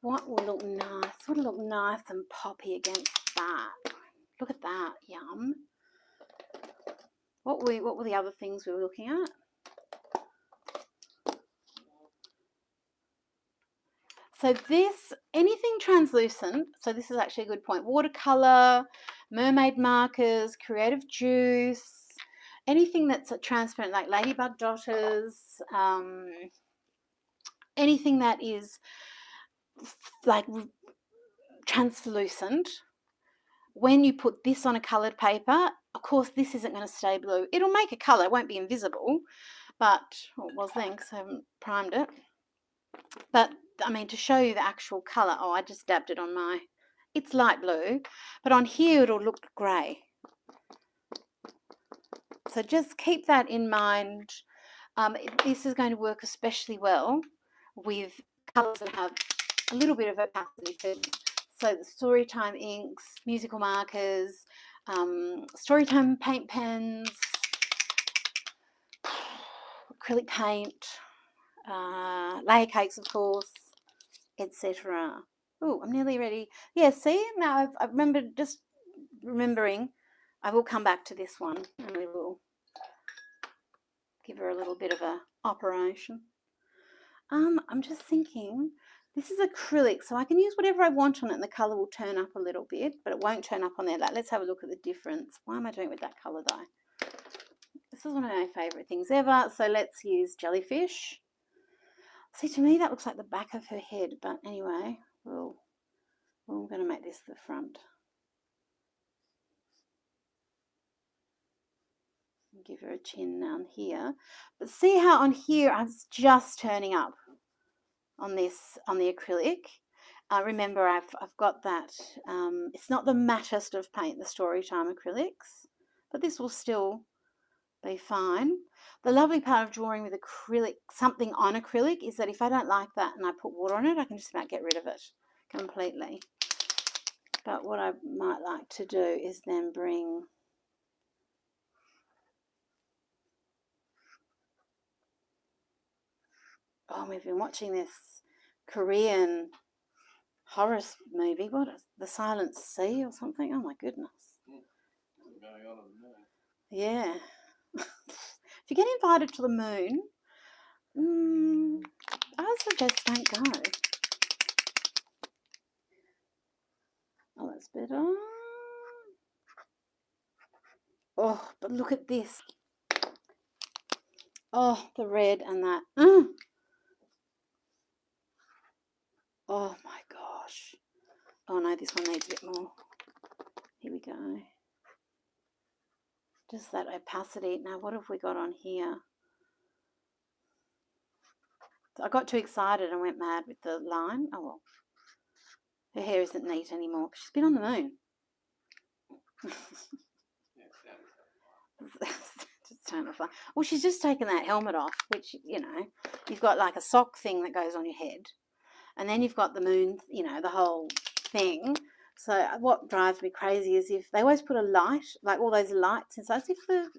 what will look nice? What will look nice and poppy against that? Look at that. Yum. What were the other things we were looking at? So anything translucent, so this is actually a good point. Watercolor, mermaid markers, creative juice, anything that's transparent, like ladybug dotters, anything that is like translucent. When you put this on a coloured paper, of course, this isn't going to stay blue. It'll make a colour, it won't be invisible, but it was then because I haven't primed it. But I mean, to show you the actual colour, I just dabbed it on it's light blue, but on here it'll look grey. So just keep that in mind. This is going to work especially well with colours that have a little bit of opacity to them. So the Storytime inks, musical markers, Storytime paint pens, acrylic paint, layer cakes, of course, etc. Oh, I'm nearly ready. Yeah, see, now I've remembering, I will come back to this one and we will give her a little bit of a operation. I'm just thinking, this is acrylic, so I can use whatever I want on it and the colour will turn up a little bit, but it won't turn up on there. Let's have a look at the difference. Why am I doing it with that colour though? This is one of my favourite things ever, so let's use jellyfish. See, to me that looks like the back of her head, but anyway, we're going to make this the front. Give her a chin down here. But see how on here I'm just turning up on the acrylic. Remember, I've got that. It's not the mattest of paint, the Storytime acrylics, but this will still be fine. The lovely part of drawing with acrylic, something on acrylic, is that if I don't like that and I put water on it, I can just about get rid of it completely. But what I might like to do is then bring we've been watching this Korean horror movie. What is The Silent Sea or something? Oh my goodness. What's going on the moon? Yeah. If you get invited to the moon, I would suggest don't go. Oh, that's better. Oh, but look at this. Oh, the red and that. Oh my gosh. Oh no, this one needs a bit more. Here we go. Just that opacity. Now, what have we got on here? I got too excited and went mad with the line. Oh well. Her hair isn't neat anymore. She's been on the moon. Just turn off. Well, she's just taken that helmet off, which, you know, you've got like a sock thing that goes on your head. And then you've got the moon, you know, the whole thing. So what drives me crazy is if they always put a light, like all those lights inside, as if the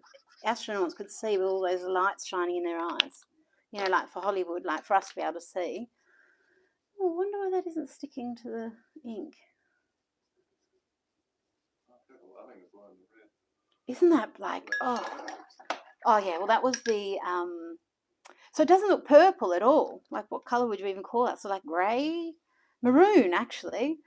astronauts could see with all those lights shining in their eyes. You know, like for Hollywood, like for us to be able to see. Oh, I wonder why that isn't sticking to the ink. Isn't that like, oh yeah, well that was the, so it doesn't look purple at all. Like what colour would you even call that? So like grey, maroon actually.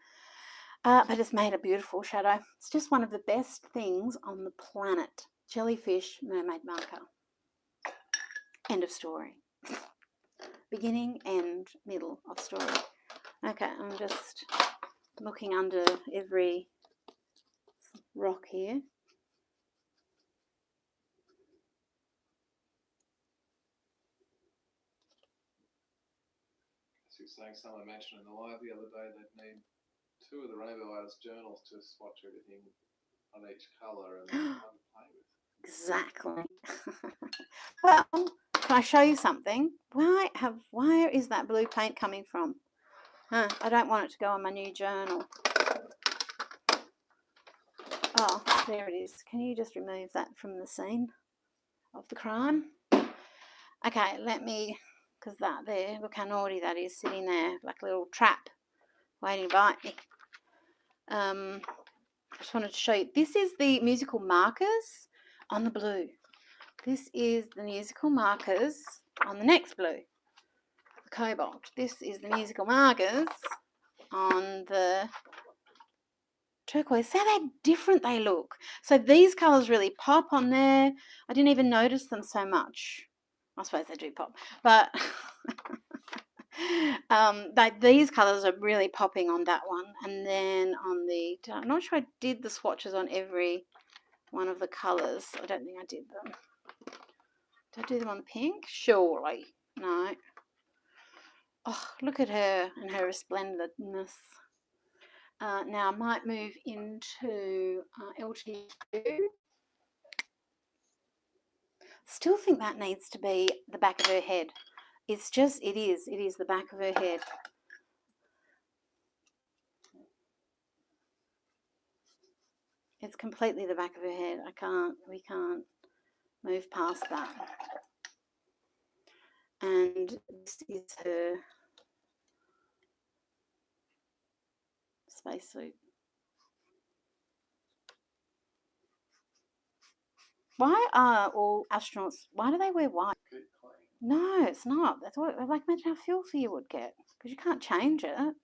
But it's made a beautiful shadow. It's just one of the best things on the planet. Jellyfish mermaid marker. End of story. Beginning, end, middle of story. Okay, I'm just looking under every rock here. She was saying, someone mentioned in the live the other day they'd need 2 of the Rainbow Artist journals to swatch everything on each colour and play with. Exactly. Well, can I show you something? Where is that blue paint coming from? I don't want it to go on my new journal. Oh, there it is. Can you just remove that from the scene of the crime? Okay, let me, because that there, look how naughty that is, sitting there like a little trap waiting to bite me. I just wanted to show you. This is the musical markers on the blue. This is the musical markers on the next blue, the cobalt. This is the musical markers on the turquoise. See how different they look. So these colours really pop on there. I didn't even notice them so much. I suppose they do pop, but these colours are really popping on that one. And then on the, I'm not sure I did the swatches on every one of the colours. I don't think I did them. Did I do them on the pink? Surely. No. Oh, look at her and her resplendentness. Now I might move into LT2. Still think that needs to be the back of her head. It is the back of her head. It's completely the back of her head. We can't move past that. And this is her spacesuit. Why are all astronauts, why do they wear white? No, it's not. That's what, like, imagine how filthy you would get, because you can't change it.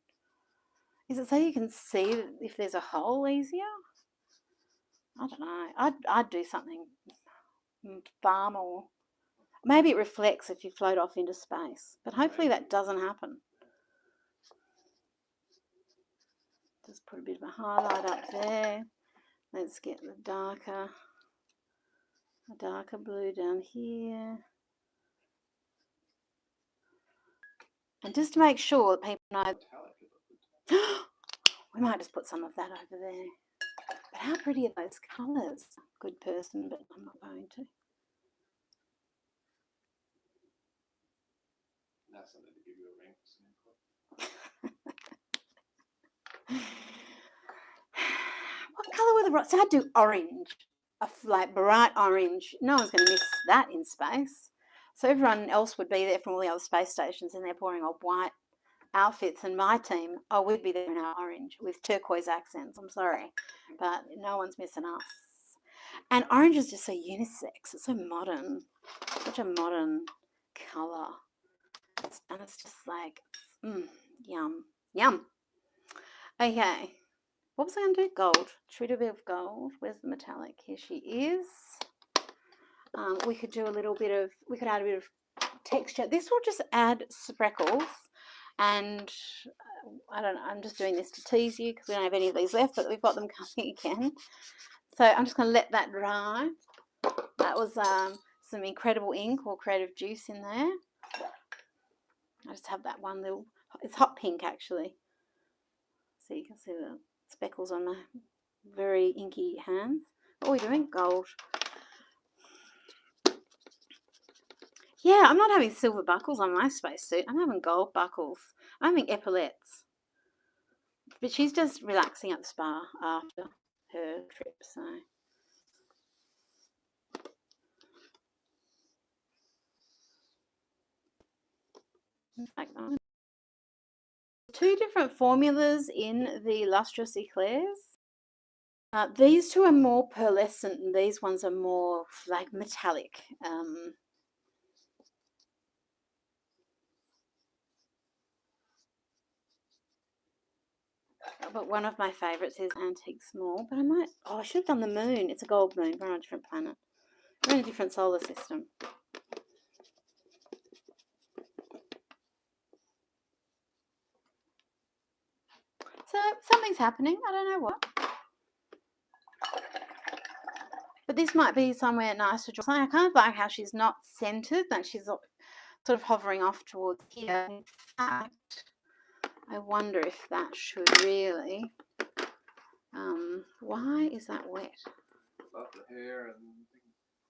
Is it so you can see if there's a hole easier? I don't know. I'd do something far more. Maybe it reflects if you float off into space, but hopefully that doesn't happen. Just put a bit of a highlight up there. Let's get the darker blue down here. And just to make sure that people know, we might just put some of that over there. But how pretty are those colours? Good person, but I'm not going to. NASA need to give you a ring for some input. What colour were the rocks? So I'd do orange, like bright orange. No one's going to miss that in space. So everyone else would be there from all the other space stations, and they're pouring on white outfits, and my team, oh, we'd be there in our orange with turquoise accents. I'm sorry, but no one's missing us. And orange is just so unisex. It's so modern. Such a modern colour. And it's just like, yum. Yum. Okay. What was I going to do? Gold. Should we do a bit of gold? Where's the metallic? Here she is. We could do a little bit of, we could add a bit of texture. This will just add speckles. And I don't know, I'm just doing this to tease you because we don't have any of these left, but we've got them coming again. So I'm just going to let that dry. That was some incredible ink or creative juice in there. I just have that one little, it's hot pink actually. So you can see the speckles on my very inky hands. What are we doing? Gold. Yeah, I'm not having silver buckles on my spacesuit. I'm having gold buckles. I'm having epaulettes. But she's just relaxing at the spa after her trip, so. Like that. Two different formulas in the Lustrous Eclairs. These two are more pearlescent and these ones are more like metallic. But one of my favourites is Antique Small. But I might, I should have done the moon. It's a gold moon. We're on a different planet. We're in a different solar system. So something's happening. I don't know what. But this might be somewhere nice to draw. I kind of like how she's not centered, that she's sort of hovering off towards here. In fact, I wonder if that should really. Why is that wet? Above the hair, and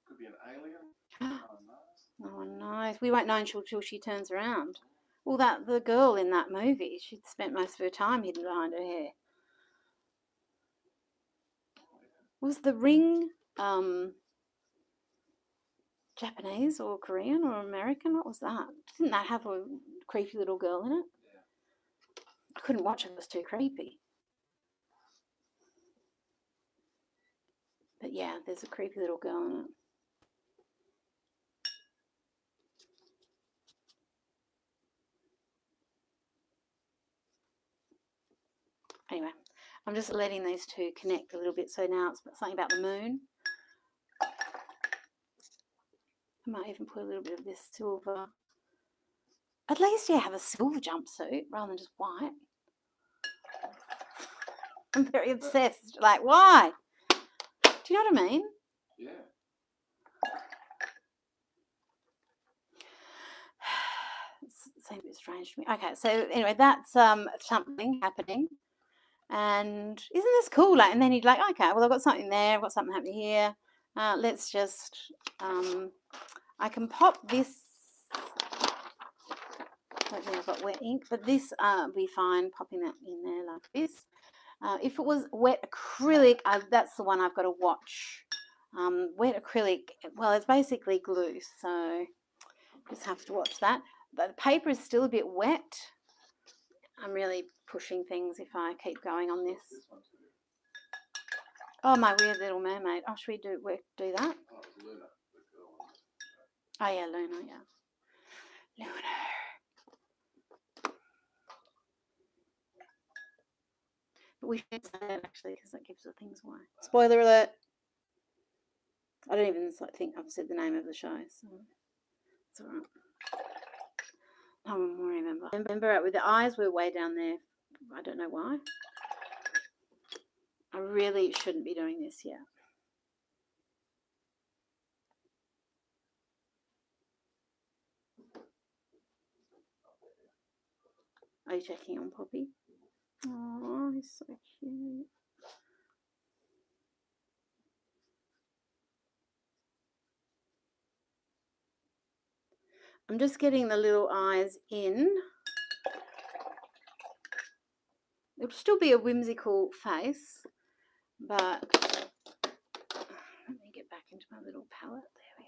could be an alien. Oh, nice. No one knows. We won't know until she turns around. Well, the girl in that movie, she'd spent most of her time hidden behind her hair. Was the ring Japanese or Korean or American? What was that? Didn't that have a creepy little girl in it? Yeah. I couldn't watch it. It was too creepy. But yeah, there's a creepy little girl in it. Anyway, I'm just letting these two connect a little bit. So now it's something about the moon. I might even put a little bit of this silver. At least you have a silver jumpsuit rather than just white. I'm very obsessed. Like, why? Do you know what I mean? Yeah. It seems a bit strange to me. Okay, so anyway, that's something happening. And isn't this cool? Like, and then you'd like, okay, well, I've got something there. I've got something happening here. Let's just, I can pop this. I don't think I've got wet ink, but this will be fine popping that in there like this. If it was wet acrylic, that's the one I've got to watch. Wet acrylic, well, it's basically glue, so just have to watch that. But the paper is still a bit wet. I'm really pushing things if I keep going on this. Oh, my weird little mermaid. Oh, should we do that? Oh, it's Luna, the girl. Oh, yeah, Luna, yeah. Luna. But we should say that actually because that gives the things away. Spoiler alert. I don't even think I've said the name of the show, so it's all right. I don't remember. Remember, with the eyes were way down there. I don't know why. I really shouldn't be doing this yet. Are you checking on Poppy? Oh, he's so cute. I'm just getting the little eyes in. It'll still be a whimsical face, but let me get back into my little palette. There we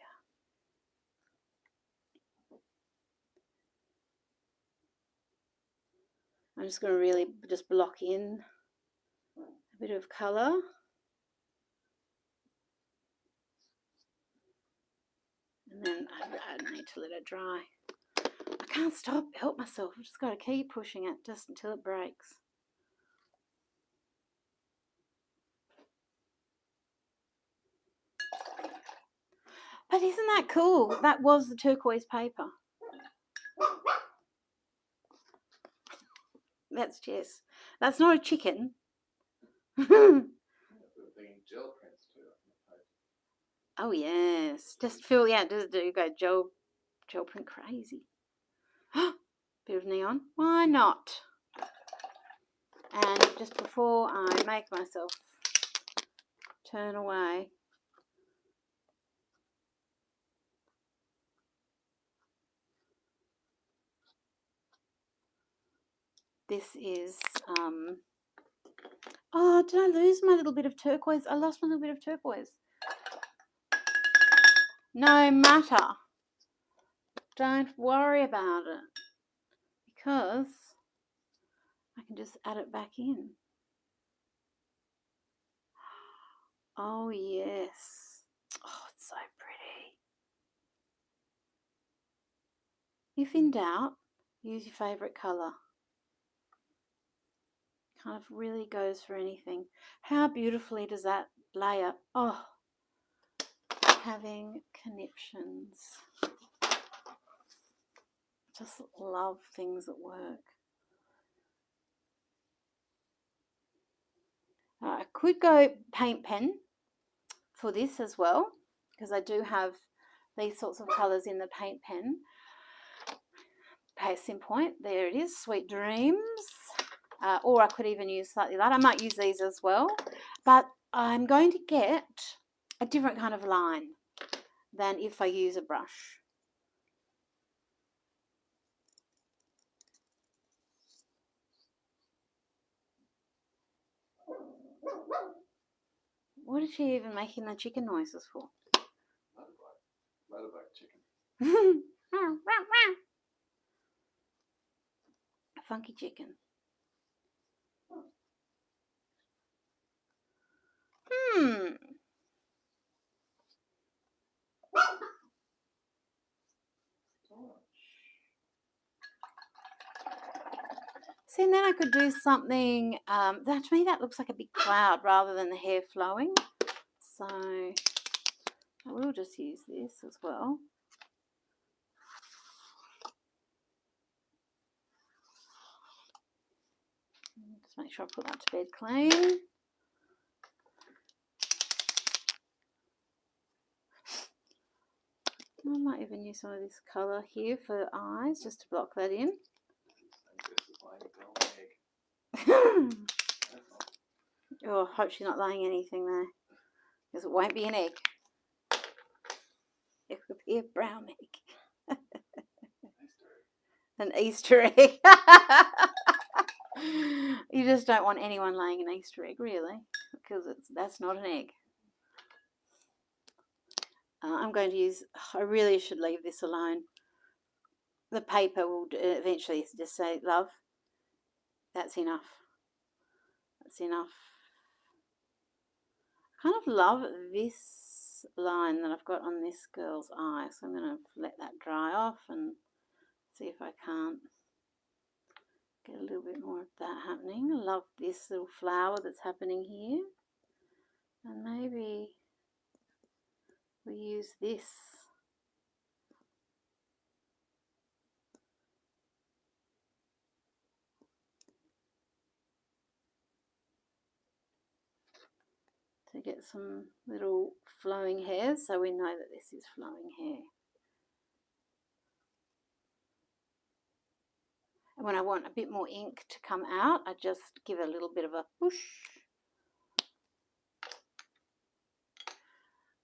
are. I'm just going to really just block in a bit of colour. And then I need to let it dry. I can't help myself. I've just got to keep pushing it just until it breaks. But isn't that cool? That was the turquoise paper. That's Jess. That's not a chicken. Oh yes. Just feel, yeah, do go gel print crazy. Bit of neon. Why not? And just before I make myself turn away, this is oh, did I lose my little bit of turquoise? I lost my little bit of turquoise. No matter. Don't worry about it, because I can just add it back in. Oh yes. Oh, it's so pretty. If in doubt, use your favourite colour. Kind of really goes for anything. How beautifully does that layer? Oh, having conniptions. Just love things that work. I could go paint pen for this as well, because I do have these sorts of colours in the paint pen. Case in point, there it is, Sweet Dreams. Or I could even use slightly light. I might use these as well, but I'm going to get a different kind of line than if I use a brush. What is she even making the chicken noises for? Motorbike chicken. A funky chicken. See, and then I could do something, that to me that looks like a big cloud rather than the hair flowing. So I will just use this as well. Just make sure I put that to bed clean. I might even use some of this colour here for eyes, just to block that in. Oh, I hope she's not laying anything there, because it won't be an egg. It would be a brown egg. An Easter egg. You just don't want anyone laying an Easter egg, really, because that's not an egg. I'm going to use, I really should leave this alone. The paper will eventually just say, love, that's enough. That's enough. I kind of love this line that I've got on this girl's eye, so I'm going to let that dry off and see if I can't get a little bit more of that happening. I love this little flower that's happening here, and maybe we use this. To get some little flowing hairs, so we know that this is flowing hair. And when I want a bit more ink to come out, I just give a little bit of a push.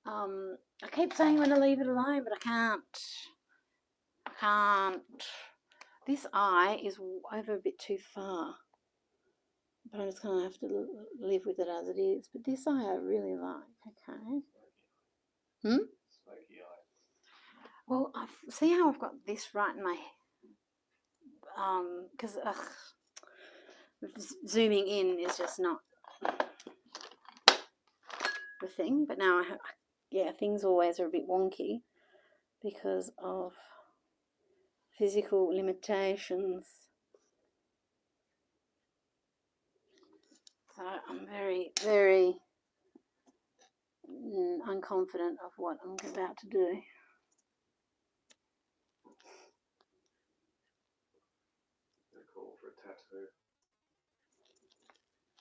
I keep saying I'm going to leave it alone, but I can't can't. This eye is over a bit too far. But I'm just going to have to live with it as it is. But this eye I really like. Okay. Smoky eye. Well, see how I've got this right in my because zooming in is just not the thing. But now things always are a bit wonky because of physical limitations. So I'm very, very unconfident of what I'm about to do. Call for a tattoo.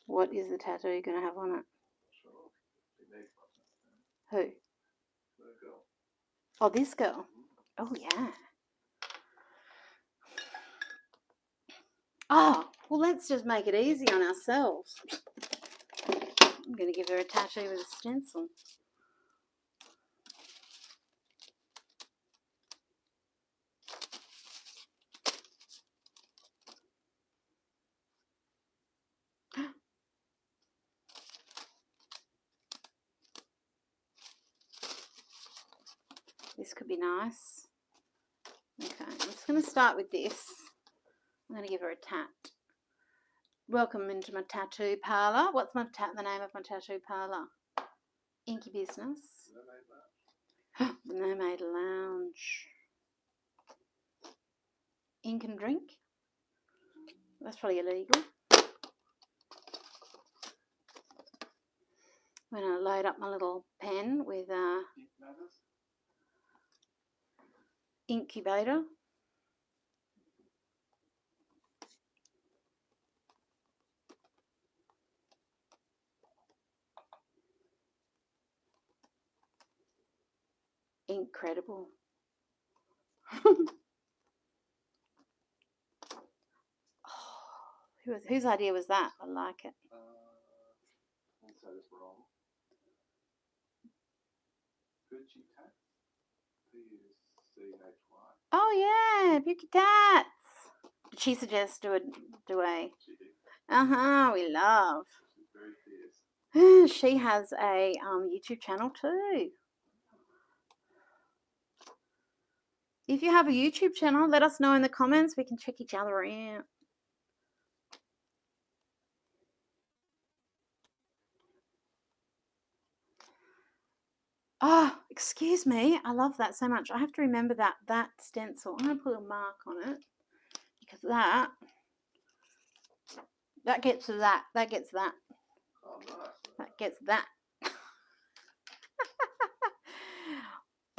What is the tattoo you're going to have on it? Sure. Who? The girl. Oh, this girl. Oh, yeah. Oh, well, let's just make it easy on ourselves. I'm going to give her a tattoo with a stencil. This could be nice. Okay, I'm just going to start with this. I'm going to give her a tat. Welcome into my tattoo parlour. What's the name of my tattoo parlour? Inky Business. The Mermaid Lounge. Ink and drink. That's probably illegal. I'm going to load up my little pen with incubator. Incredible. Whose idea was that? I like it. I'll say this wrong. P-U-C-H-Y. Oh yeah, Beauty Tats. Did she suggest do a? She did. We love. She's very fierce. She has a YouTube channel too. If you have a YouTube channel, let us know in the comments. We can check each other out. Oh, excuse me. I love that so much. I have to remember that stencil. I'm going to put a mark on it because that gets to that. That gets that. Oh, nice. That gets that.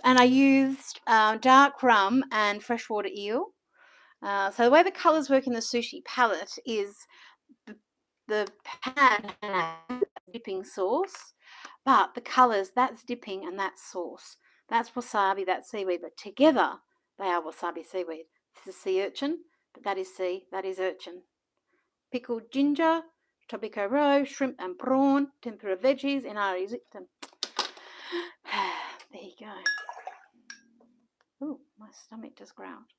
And I used dark rum and freshwater eel. So the way the colours work in the sushi palette is the pan has dipping sauce, but the colours, that's dipping and that's sauce. That's wasabi, that's seaweed, but together they are wasabi seaweed. This is sea urchin, but that is sea, that is urchin. Pickled ginger, tobacco roe, shrimp and prawn, tempura veggies, and arizictum. There you go. Oh, my stomach just growled.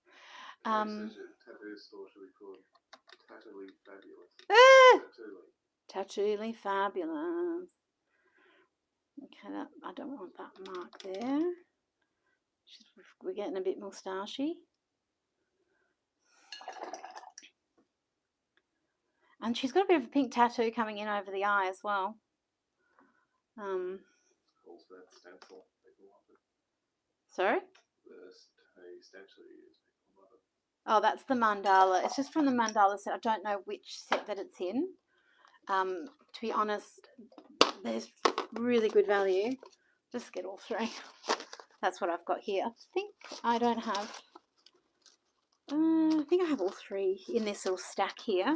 Tattoo store should be called Tattooly Fabulous. Tattooly Fabulous. Okay, I don't want that mark there. We're getting a bit moustachy. And she's got a bit of a pink tattoo coming in over the eye as well. Stencil. Sorry? The stencil you use. Oh, that's the mandala. It's just from the mandala set. I don't know which set that it's in. To be honest, there's really good value. Just get all three. That's what I've got here. I think I have all three in this little stack here.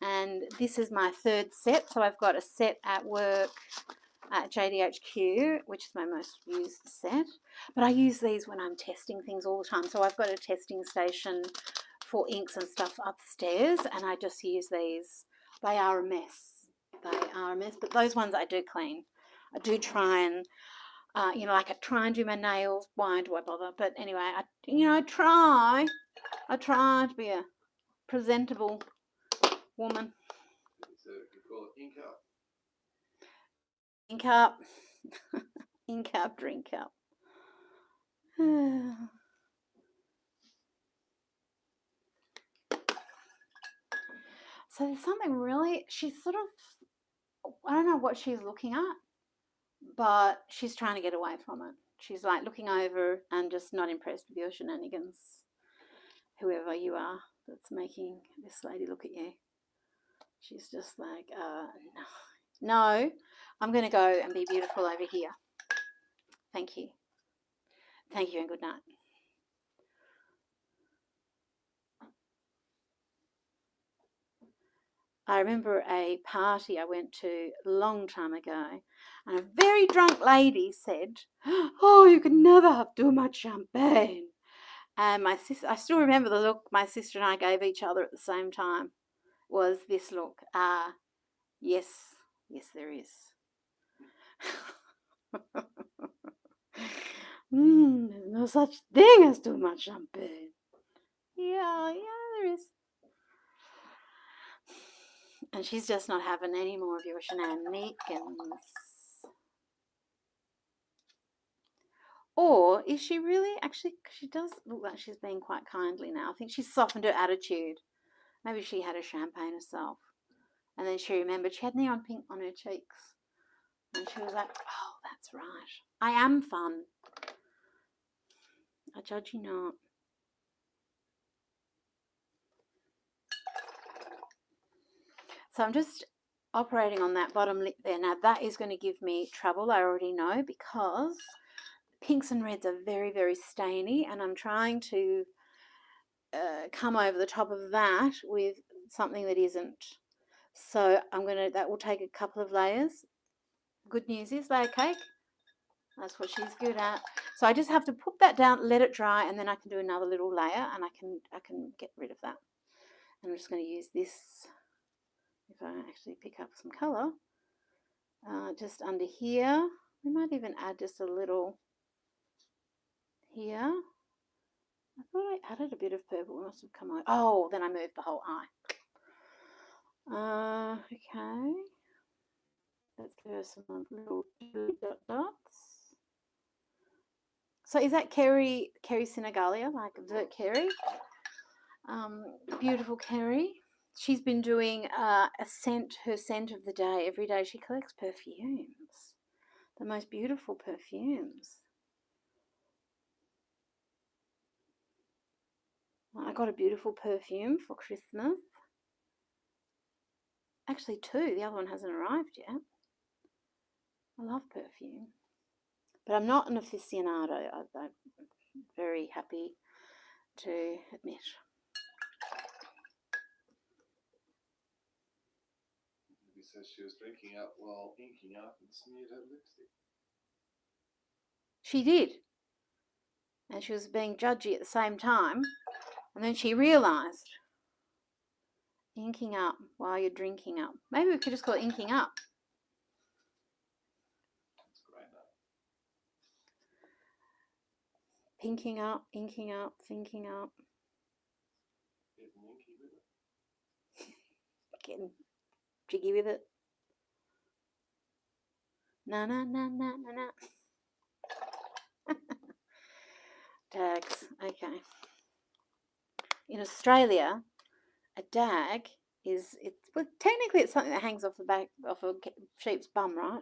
And this is my third set. So I've got a set at work at JDHQ, which is my most used set. But I use these when I'm testing things all the time. So I've got a testing station for inks and stuff upstairs, and I just use these. They are a mess. They are a mess, but those ones I do clean. I do try and You know, like I try and do my nails. Why do I bother? But anyway, I try to be a presentable woman. So you call it ink up. Ink up. Ink up, drink up. So there's something really, she's sort of, I don't know what she's looking at, but she's trying to get away from it. She's like looking over and just not impressed with your shenanigans, whoever you are that's making this lady look at you. She's just like, no, I'm going to go and be beautiful over here. Thank you. Thank you and good night. I remember a party I went to a long time ago, and a very drunk lady said, "Oh, you can never have too much champagne." And my sister, I still remember the look my sister and I gave each other at the same time, was this look. Yes, there is. There's no such thing as too much champagne. Yeah, there is. And she's just not having any more of your shenanigans. Or is she really? Actually, she does look like she's being quite kindly now. I think she's softened her attitude. Maybe she had a champagne herself. And then she remembered she had neon pink on her cheeks. And she was like, oh, that's right. I am fun. I judge you not. So I'm just operating on that bottom lip there. Now that is going to give me trouble, I already know, because pinks and reds are very, very stainy, and I'm trying to come over the top of that with something that isn't. So that will take a couple of layers. Good news is layer cake. That's what she's good at. So I just have to put that down, let it dry, and then I can do another little layer, and I can get rid of that. And I'm just going to use this, if I actually pick up some colour, just under here. We might even add just a little here. I thought I added a bit of purple. It must have come out. Oh, then I moved the whole eye. Okay. Let's give her some little dots. So is that Kerry Senegalia, like Vert Kerry? Beautiful Kerry. She's been doing her scent of the day. Every day she collects perfumes. The most beautiful perfumes. I got a beautiful perfume for Christmas. Actually 2. The other one hasn't arrived yet. I love perfume. But I'm not an aficionado, I'm very happy to admit. He says she was drinking up while inking up and smeared her lipstick. She did. And she was being judgy at the same time. And then she realised, inking up while you're drinking up. Maybe we could just call it inking up. That's great. Pinking up, inking up, thinking up. Getting inky with it. Getting jiggy with it. Na na na na na na. Dags. Okay. In Australia, a dag technically it's something that hangs off the back of a sheep's bum, right?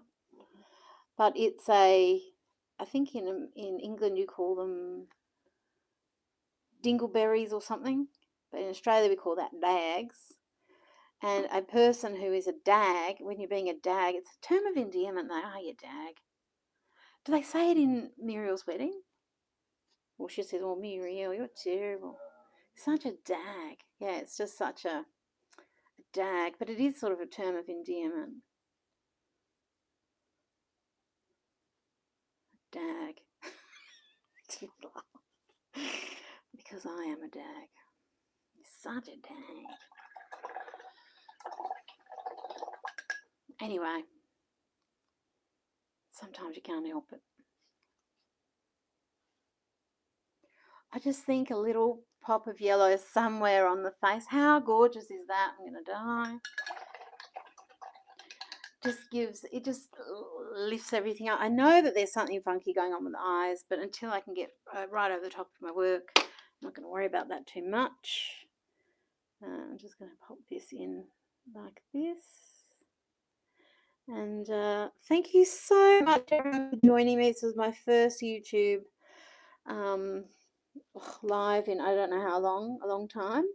But it's I think in England you call them dingleberries or something, but in Australia we call that dags. And a person who is a dag, when you're being a dag, it's a term of endearment. You dag. Do they say it in Muriel's wedding? Well, she says, "Oh, Muriel, you're terrible. Such a dag." Yeah, it's just such a dag, but it is sort of a term of endearment. Dag. Because I am a dag. Such a dag. Anyway, sometimes you can't help it. just think a little pop of yellow somewhere on the face. How gorgeous is that? I'm going to die. It just lifts everything up. I know that there's something funky going on with the eyes, but until I can get right over the top of my work, I'm not going to worry about that too much. I'm just going to pop this in like this. And thank you so much everyone for joining me. This was my first YouTube live in I don't know how long, a long time.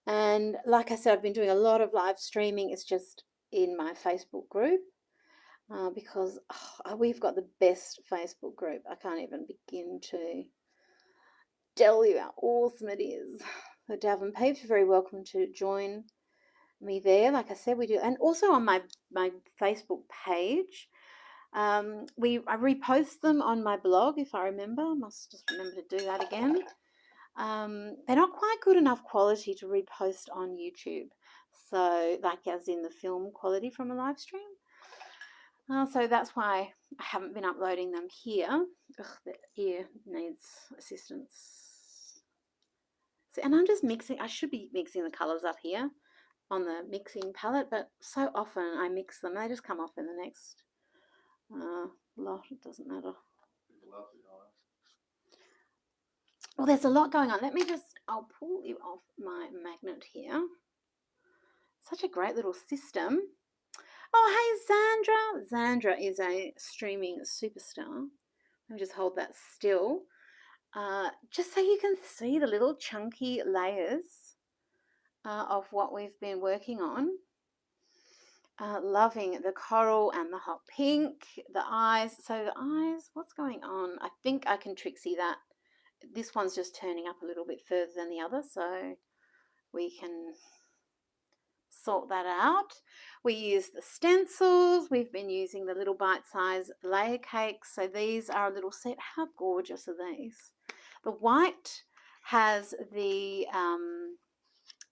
And like I said, I've been doing a lot of live streaming. It's just in my Facebook group because we've got the best Facebook group. I can't even begin to tell you how awesome it is. So Davenport, you're very welcome to join me there. Like I said, we do, and also on my Facebook page. I repost them on my blog if I remember. I must just remember to do that again. They're not quite good enough quality to repost on YouTube. So, like as in the film quality from a live stream. So that's why I haven't been uploading them here. The ear needs assistance. So, and I'm just mixing. I should be mixing the colours up here on the mixing palette, but so often I mix them. They just come off in the next lot. It doesn't matter. Well, there's a lot going on. I'll pull you off my magnet here. Such a great little system. Oh, hey, Zandra. Zandra is a streaming superstar. Let me just hold that still. Just so you can see the little chunky layers of what we've been working on. Loving the coral and the hot pink, the eyes. So the eyes, what's going on? I think I can tricksy that. This one's just turning up a little bit further than the other, so we can sort that out. We use the stencils. We've been using the little bite-sized layer cakes. So these are a little set. How gorgeous are these? The white has the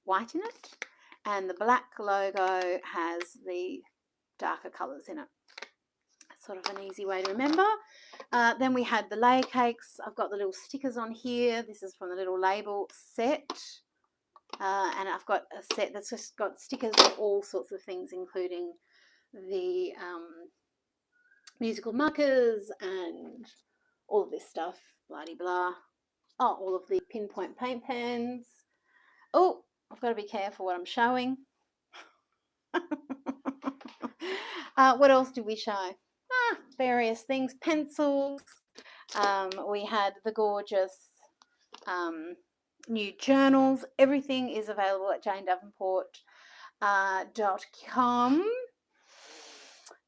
white in it, and the black logo has the darker colours in it. Sort of an easy way to remember. Then we had the layer cakes. I've got the little stickers on here. This is from the little label set. And I've got a set that's just got stickers for all sorts of things, including the musical markers and all of this stuff, blah-de-blah. Oh, all of the pinpoint paint pens. Oh, I've got to be careful what I'm showing. What else did we show? Various things. Pencils. We had the gorgeous new journals. Everything is available at janedavenport.com.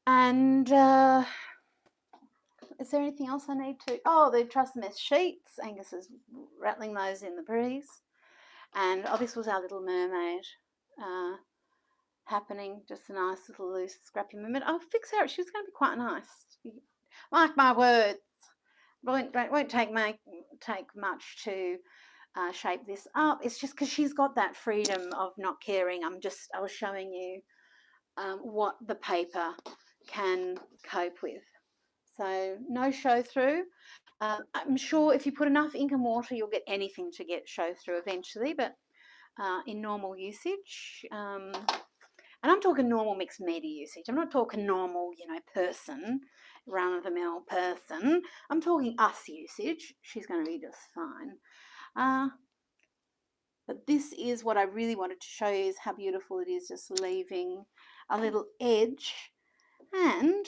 And is there anything else I need to? Oh, the Trust Mess sheets. Angus is rattling those in the breeze. And this was our little mermaid happening. Just a nice little loose scrappy mermaid. I'll fix her. She's going to be quite nice. Mark my words. Won't take much to shape this up. It's just because she's got that freedom of not caring. I was showing you what the paper can cope with. So no show through. I'm sure if you put enough ink and water, you'll get anything to get show through eventually, but in normal usage, and I'm talking normal mixed media usage. I'm not talking normal, person, run-of-the-mill person. I'm talking us usage. She's going to be just fine. But this is what I really wanted to show you, is how beautiful it is, just leaving a little edge. And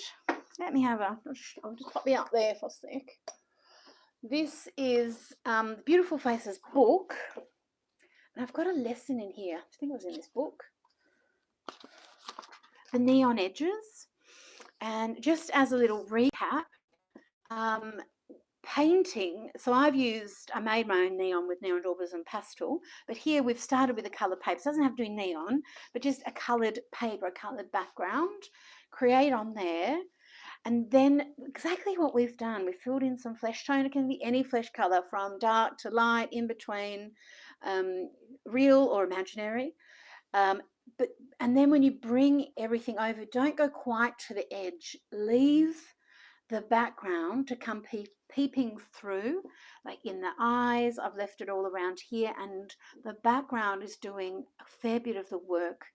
let me I'll just pop me up there for a sec. This is the Beautiful Faces book. And I've got a lesson in here. I think it was in this book. The neon edges. And just as a little recap, painting, so I made my own neon with neon daubers and pastel, but here we've started with a coloured paper. It doesn't have to be neon, but just a coloured paper, a coloured background. Create on there. And then exactly what we've done, we filled in some flesh tone. It can be any flesh colour from dark to light, in between, real or imaginary. And then when you bring everything over, don't go quite to the edge. Leave the background to come peeping through, like in the eyes. I've left it all around here, and the background is doing a fair bit of the work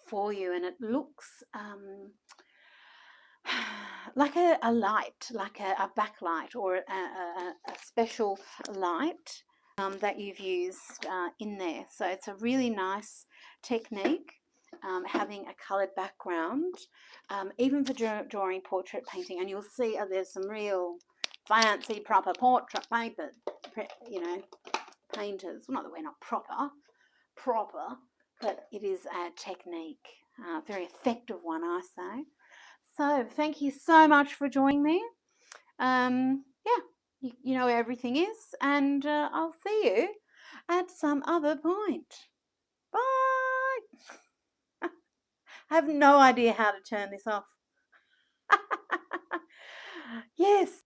for you, and it looks like a light, like a backlight, or a special light that you've used in there. So it's a really nice technique, having a coloured background, even for drawing portrait painting. And you'll see there's some real fancy proper portrait paper, painters. Well, not that we're not proper, but it is a technique, a very effective one, I say. So thank you so much for joining me. Yeah, you know where everything is, and I'll see you at some other point. Bye. I have no idea how to turn this off. Yes.